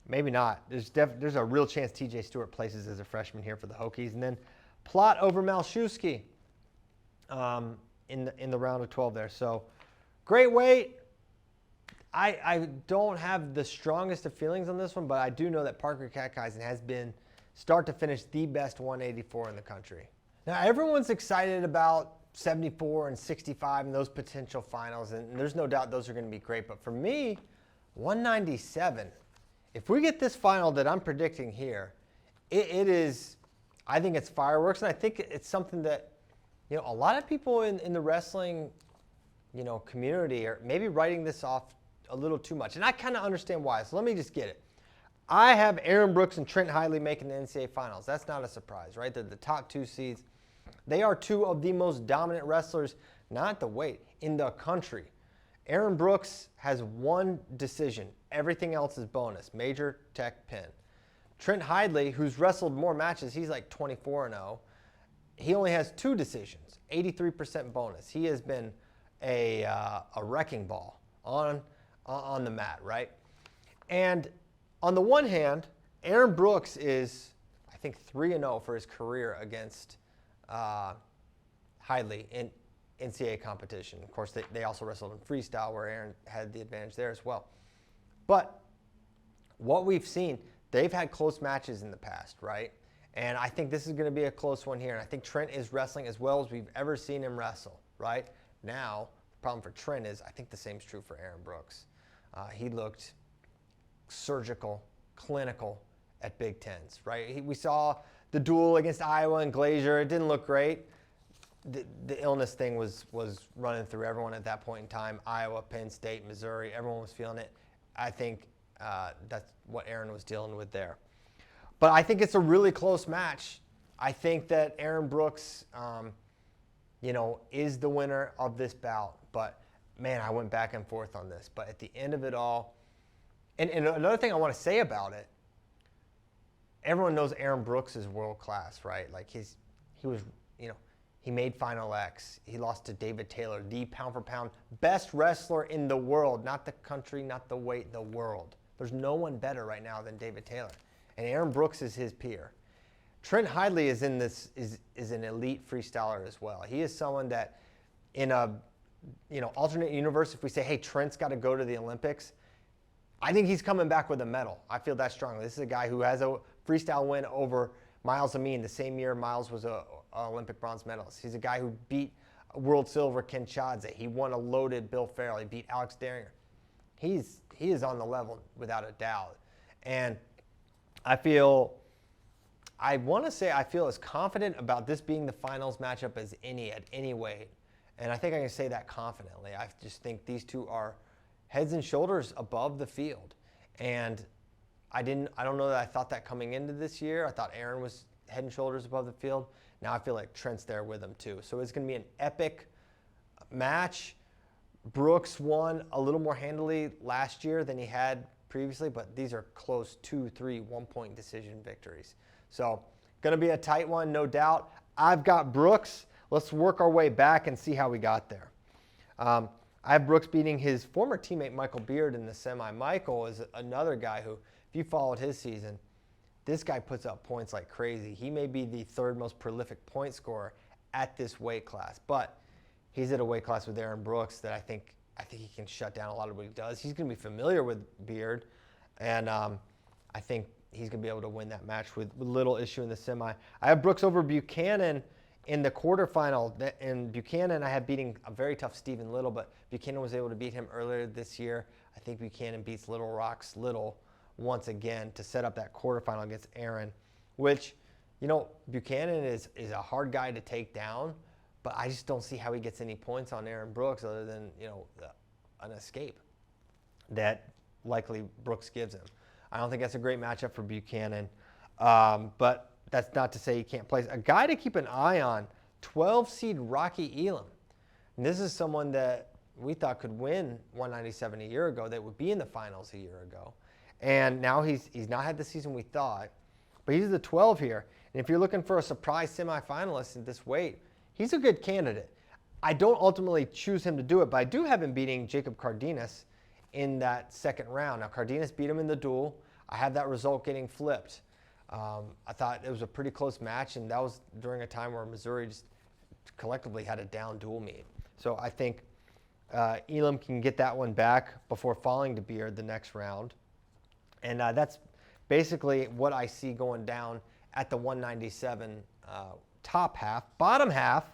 A: maybe not. There's a real chance TJ Stewart places as a freshman here for the Hokies. And then Plott over Malshewski in the round of 12 there. So great weight. I don't have the strongest of feelings on this one, but I do know that Parker Katkeisen has been start to finish the best 184 in the country. Now everyone's excited about 74 and 65 and those potential finals, and there's no doubt those are going to be great. But for me, 197, if we get this final that I'm predicting here, it is, I think it's fireworks, and I think it's something that, you know, a lot of people in the wrestling, you know, community are maybe writing this off a little too much, and I kind of understand why. So let me just get it. I have Aaron Brooks and Trent Hidley making the NCAA finals. That's not a surprise, right? They're the top 2 seeds. They are 2 of the most dominant wrestlers, not the weight, in the country. Aaron Brooks has 1 decision. Everything else is bonus. Major, tech, pin. Trent Hidley, who's wrestled more matches, he's like 24-0. he only has 2 decisions, 83% bonus. He has been a wrecking ball on the mat, right? And on the one hand, Aaron Brooks is, I think, 3-0 for his career against Hidley in NCAA competition. Of course, they also wrestled in freestyle, where Aaron had the advantage there as well. But what we've seen, they've had close matches in the past, right? And I think this is going to be a close one here. And I think Trent is wrestling as well as we've ever seen him wrestle, right? Now, the problem for Trent is I think the same is true for Aaron Brooks. He looked surgical, clinical at Big Tens, right? We saw the duel against Iowa and Glazier. It didn't look great. The illness thing was running through everyone at that point in time. Iowa, Penn State, Missouri, everyone was feeling it. I think that's what Aaron was dealing with there. But I think it's a really close match. I think that Aaron Brooks, is the winner of this bout. But, man, I went back and forth on this. But at the end of it all, and another thing I want to say about it, everyone knows Aaron Brooks is world class, right? Like he was, he made Final X. He lost to David Taylor, the pound for pound best wrestler in the world, not the country, not the weight, the world. There's no one better right now than David Taylor. And Aaron Brooks is his peer. Trent Hidley is is an elite freestyler as well. He is someone that in a alternate universe, if we say, hey, Trent's got to go to the Olympics, I think he's coming back with a medal. I feel that strongly. This is a guy who has a freestyle win over Miles Amin the same year Miles was a Olympic bronze medalist. He's a guy who beat world silver Ken Chadze. He won a loaded Bill Farrell. He beat Alex Daringer. He is on the level without a doubt. And I feel as confident about this being the finals matchup as any at any weight. And I think I can say that confidently. I just think these two are heads and shoulders above the field. And I don't know that I thought that coming into this year. I thought Aaron was head and shoulders above the field. Now I feel like Trent's there with him too. So it's going to be an epic match. Brooks won a little more handily last year than he had previously, but these are close 2, 3, 1-point decision victories. So going to be a tight one, no doubt. I've got Brooks. Let's work our way back and see how we got there. I have Brooks beating his former teammate Michael Beard in the semi. Michael is another guy who, if you followed his season, this guy puts up points like crazy. He may be the 3rd most prolific point scorer at this weight class, but he's at a weight class with Aaron Brooks that I think he can shut down a lot of what he does. He's going to be familiar with Beard, and I think he's going to be able to win that match with little issue in the semi. I have Brooks over Buchanan in the quarterfinal. And Buchanan, I have beating a very tough Stephen Little, but Buchanan was able to beat him earlier this year. I think Buchanan beats Little Rocks Little once again to set up that quarterfinal against Aaron, which, Buchanan is a hard guy to take down, but I just don't see how he gets any points on Aaron Brooks other than, an escape that likely Brooks gives him. I don't think that's a great matchup for Buchanan, but that's not to say he can't play. A guy to keep an eye on, 12-seed Rocky Elam. And this is someone that we thought could win 197 a year ago, that would be in the finals a year ago. And now he's not had the season we thought, but he's the 12 here. And if you're looking for a surprise semifinalist at this weight, he's a good candidate. I don't ultimately choose him to do it, but I do have him beating Jacob Cardenas in that second round. Now, Cardenas beat him in the duel. I have that result getting flipped. I thought it was a pretty close match, and that was during a time where Missouri just collectively had a down dual meet. So I think Elam can get that one back before falling to Beard the next round. And that's basically what I see going down at the 197 top half. Bottom half,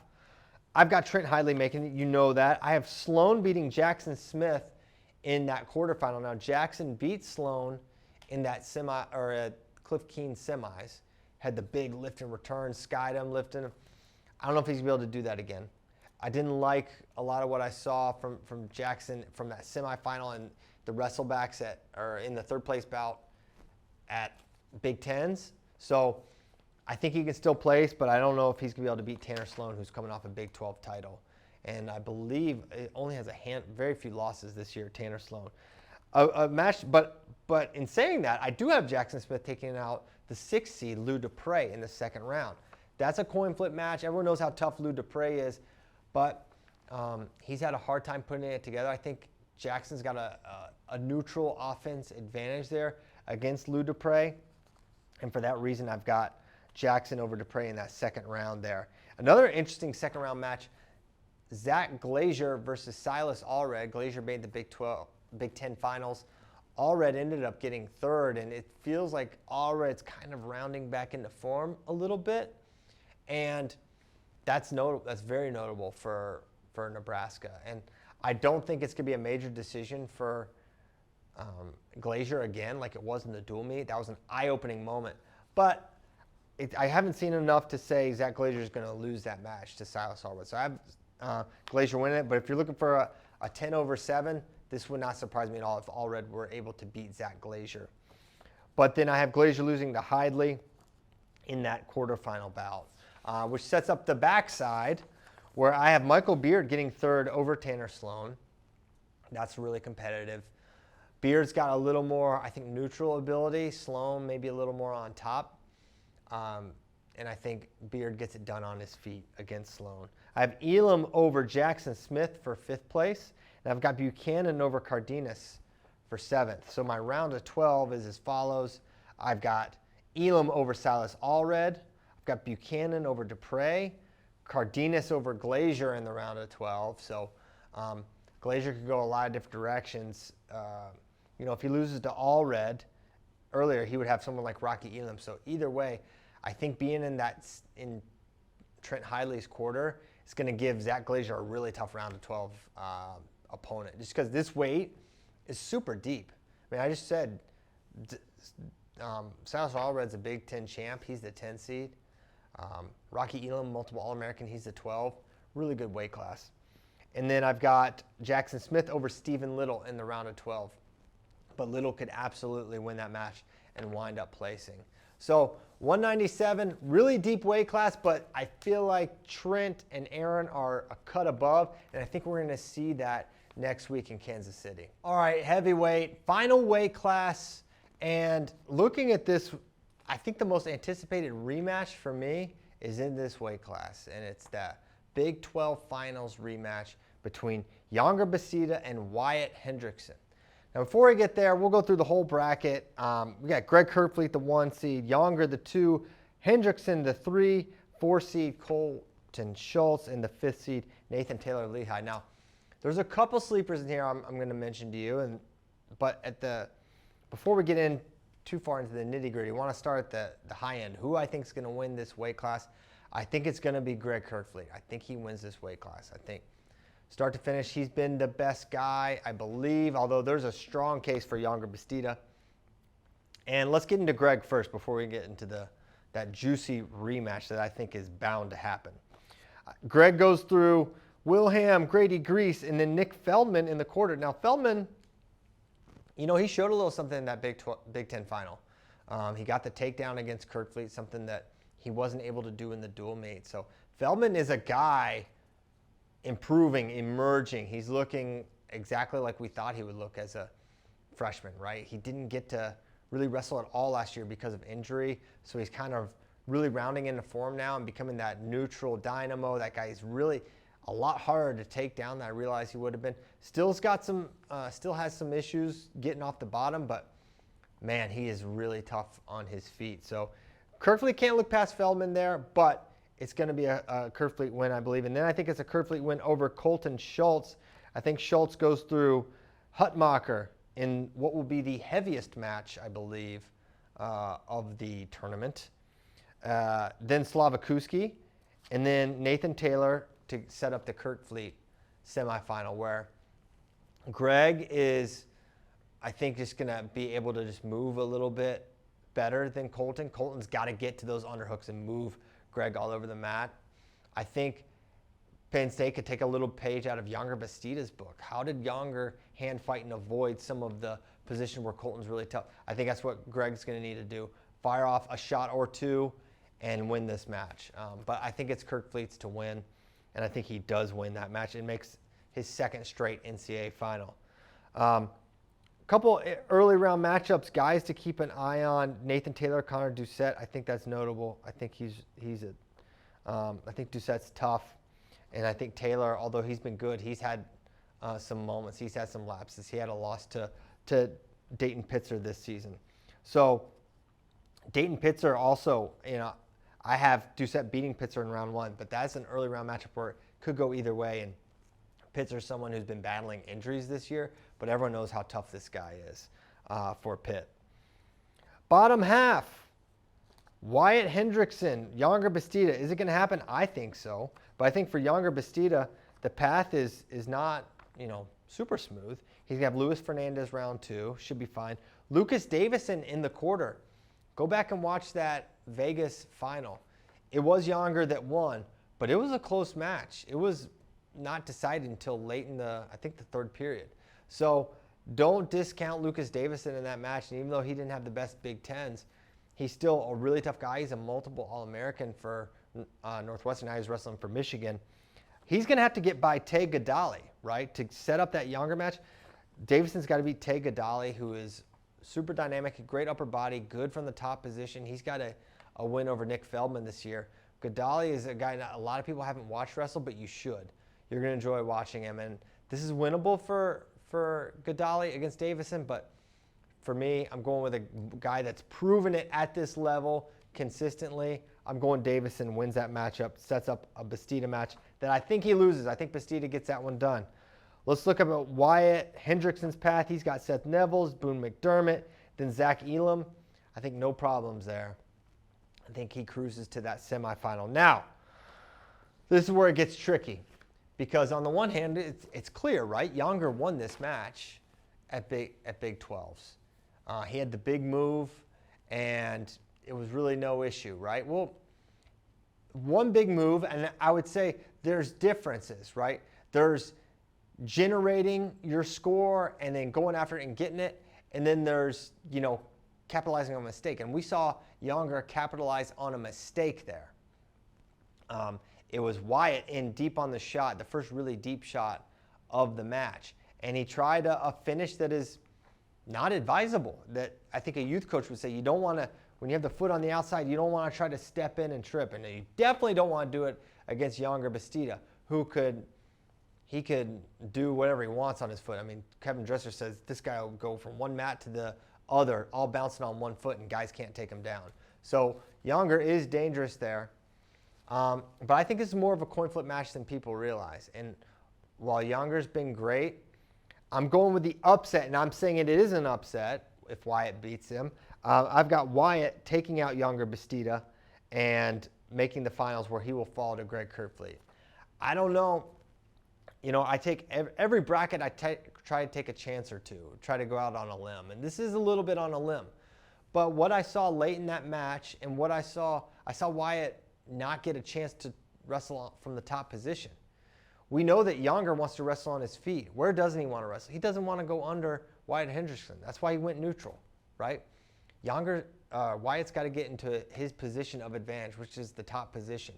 A: I've got Trent Hidley making it. You know that. I have Sloan beating Jackson Smith in that quarterfinal. Now, Jackson beat Sloan in that Cliff Keen semis. Had the big lift and return, skied him, lifted him. I don't know if he's going to be able to do that again. I didn't like a lot of what I saw from Jackson from that semifinal and the wrestlebacks in the 3rd place bout at Big Tens. So I think he can still place, but I don't know if he's going to be able to beat Tanner Sloan, who's coming off a Big 12 title. And I believe it only has very few losses this year, Tanner Sloan. A match, but in saying that, I do have Jackson Smith taking out the 6th seed, Lou Dupre, in the second round. That's a coin flip match. Everyone knows how tough Lou Dupré is, but he's had a hard time putting it together. I think Jackson's got a neutral offense advantage there against Lou Dupré, and for that reason, I've got Jackson over Dupré in that second round there. Another interesting second round match, Zach Glazier versus Silas Allred. Glazier made the Big Ten finals. Allred ended up getting third, and it feels like Allred's kind of rounding back into form a little bit, and that's very notable for Nebraska. And I don't think it's going to be a major decision for Glazier again, like it was in the dual meet. That was an eye-opening moment, but I haven't seen enough to say Zach Glazier is going to lose that match to Silas Allred. So I have Glazier winning it, but if you're looking for a 10/7, this would not surprise me at all if Allred were able to beat Zach Glazier. But then I have Glazier losing to Hidley in that quarterfinal bout, which sets up the backside where I have Michael Beard getting third over Tanner Sloan. That's really competitive. Beard's got a little more, I think, neutral ability. Sloan maybe a little more on top. And I think Beard gets it done on his feet against Sloan. I have Elam over Jackson Smith for 5th place. And I've got Buchanan over Cardenas for 7th. So my round of 12 is as follows. I've got Elam over Silas Allred. I've got Buchanan over Dupré. Cardenas over Glazier in the round of 12. So Glazier could go a lot of different directions. If he loses to Allred earlier, he would have someone like Rocky Elam. So either way, I think being in Trent Hidley's quarter is going to give Zach Glazier a really tough round of 12 opponent, just because this weight is super deep. I mean, I just said Silas Allred's a Big Ten champ. He's the 10 seed. Rocky Elam, multiple All-American. He's the 12. Really good weight class. And then I've got Jackson Smith over Stephen Little in the round of 12. But Little could absolutely win that match and wind up placing. So 197, really deep weight class, but I feel like Trent and Aaron are a cut above, and I think we're going to see that next week in Kansas City. All right, heavyweight, final weight class, and looking at this, I think the most anticipated rematch for me is in this weight class, and it's the Big 12 Finals rematch between Yonger Bastida and Wyatt Hendrickson. Now, before we get there, we'll go through the whole bracket. We got Greg Kerkvliet, the 1 seed, Yonger, the 2, Hendrickson, the 3, 4 seed, Colton Schultz, and the 5th seed, Nathan Taylor Lehigh. Now, there's a couple sleepers in here I'm going to mention to you, but before we get in too far into the nitty-gritty, I want to start at the high end. Who I think is going to win this weight class? I think it's going to be Greg Kerkvliet. I think he wins this weight class. I think start to finish, he's been the best guy, I believe, although there's a strong case for Yonger Bastida. And let's get into Greg first before we get into that juicy rematch that I think is bound to happen. Greg goes through Will Ham, Grady Grease, and then Nick Feldman in the quarter. Now, Feldman, he showed a little something in that Big Ten final. He got the takedown against Kerkvliet, something that he wasn't able to do in the dual meet. So Feldman is a guy improving, emerging. He's looking exactly like we thought he would look as a freshman, right? He didn't get to really wrestle at all last year because of injury, so he's kind of really rounding into form now and becoming that neutral dynamo. That guy is really a lot harder to take down than I realized he would have been. Still has some issues getting off the bottom, but man, he is really tough on his feet. So Kerkvliet can't look past Feldman there, but it's going to be a Kerkvliet win, I believe. And then I think it's a Kerkvliet win over Colton Schultz. I think Schultz goes through Hutmacher in what will be the heaviest match, I believe, of the tournament. Then Slavakuski, and then Nathan Taylor to set up the Kerkvliet semifinal, where Greg is, I think, just going to be able to just move a little bit better than Colton. Colton's got to get to those underhooks and move Greg all over the mat. I think Penn State could take a little page out of Yonger Bastida's book. How did Yonger hand fight and avoid some of the position where Colton's really tough? I think that's what Greg's going to need to do. Fire off a shot or two and win this match. But I think it's Kerkvliet's to win, and I think he does win that match. It makes his second straight NCAA final. Couple early round matchups, guys to keep an eye on. Nathan Taylor, Connor Doucette. I think that's notable. I think he's I think Doucette's tough, and I think Taylor, although he's been good, he's had some moments. He's had some lapses. He had a loss to Dayton Pitzer this season. So Dayton Pitzer also, I have Doucette beating Pitzer in round 1, but that's an early round matchup where it could go either way. And Pitzer's someone who's been battling injuries this year, but everyone knows how tough this guy is for Pitt. Bottom half, Wyatt Hendrickson, Younger Bastida. Is it going to happen? I think so. But I think for Younger Bastida, the path is not, super smooth. He's going to have Luis Fernandez round 2. Should be fine. Lucas Davison in the quarter. Go back and watch that Vegas final. It was Younger that won, but it was a close match. It was not decided until late in the 3rd period. So don't discount Lucas Davison in that match. And even though he didn't have the best Big Tens, he's still a really tough guy. He's a multiple All-American for Northwestern. Now he's wrestling for Michigan. He's going to have to get by Tay Gadali, right, to set up that Younger match. Davison's got to beat Tay Gadali, who is super dynamic, great upper body, good from the top position. He's got a win over Nick Feldman this year. Gadali is a guy that a lot of people haven't watched wrestle, but you should. You're going to enjoy watching him. And this is winnable for Gadali against Davison, but for me, I'm going with a guy that's proven it at this level consistently. I'm going Davison wins that matchup, sets up a Bastida match that I think he loses. I think Bastida gets that one done. Let's look at Wyatt Hendrickson's path. He's got Seth Nevels, Boone McDermott, then Zach Elam. I think no problems there. I think he cruises to that semifinal. Now, this is where it gets tricky because on the one hand, it's clear, right? Younger won this match at Big 12s. He had the big move, and it was really no issue, right? Well, one big move, and I would say there's differences, right? There's generating your score and then going after it and getting it, and then there's, capitalizing on a mistake. And we saw Younger capitalize on a mistake there. It was Wyatt in deep on the shot, the first really deep shot of the match. And he tried a finish that is not advisable, that I think a youth coach would say you don't want to, when you have the foot on the outside, you don't want to try to step in and trip. And you definitely don't want to do it against Younger Bastida, who could do whatever he wants on his foot. I mean, Kevin Dresser says this guy will go from one mat to the other, all bouncing on one foot, and guys can't take him down. So Younger is dangerous there. But I think this is more of a coin flip match than people realize. And while Younger's been great, I'm going with the upset, and I'm saying it is an upset if Wyatt beats him. I've got Wyatt taking out Younger Bastida and making the finals where he will fall to Greg Kerfleet. I don't know. I take every bracket, try to take a chance or two, try to go out on a limb. And this is a little bit on a limb. But what I saw late in that match and what I saw Wyatt not get a chance to wrestle from the top position. We know that Younger wants to wrestle on his feet. Where doesn't he want to wrestle? He doesn't want to go under Wyatt Hendrickson. That's why he went neutral, right? Wyatt's got to get into his position of advantage, which is the top position.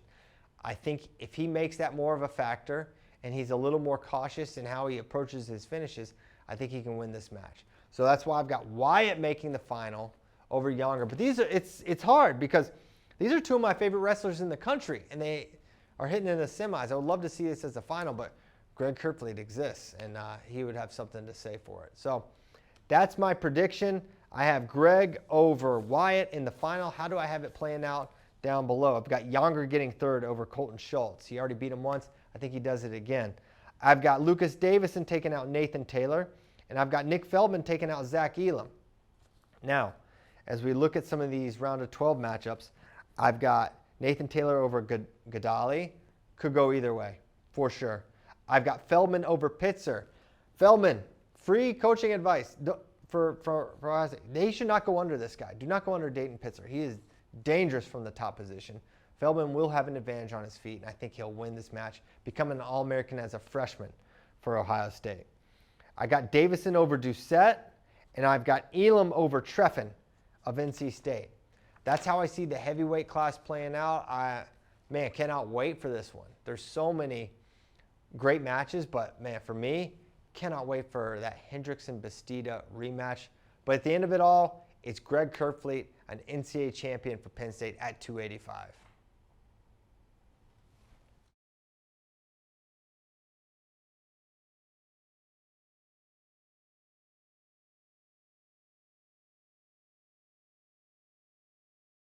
A: I think if he makes that more of a factor and he's a little more cautious in how he approaches his finishes, I think he can win this match. So that's why I've got Wyatt making the final over Younger. But it's hard because these are two of my favorite wrestlers in the country, and they are hitting in the semis. I would love to see this as a final, but Greg Kerfleet exists, and he would have something to say for it. So that's my prediction. I have Greg over Wyatt in the final. How do I have it playing out down below? I've got Younger getting third over Colton Schultz. He already beat him once. I think he does it again. I've got Lucas Davison taking out Nathan Taylor, and I've got Nick Feldman taking out Zach Elam. Now, as we look at some of these round of 12 matchups, I've got Nathan Taylor over Gadali. Could go either way, for sure. I've got Feldman over Pitzer. Feldman, free coaching advice for they should not go under this guy. Do not go under Dayton Pitzer. He is dangerous from the top position. Feldman will have an advantage on his feet, and I think he'll win this match, become an All-American as a freshman for Ohio State. I got Davison over Doucette, and I've got Elam over Treffen of NC State. That's how I see the heavyweight class playing out. I cannot wait for this one. There's so many great matches, but man, for me, cannot wait for that Hendrickson-Bastida rematch. But at the end of it all, it's Greg Kerfleet, an NCAA champion for Penn State at 285.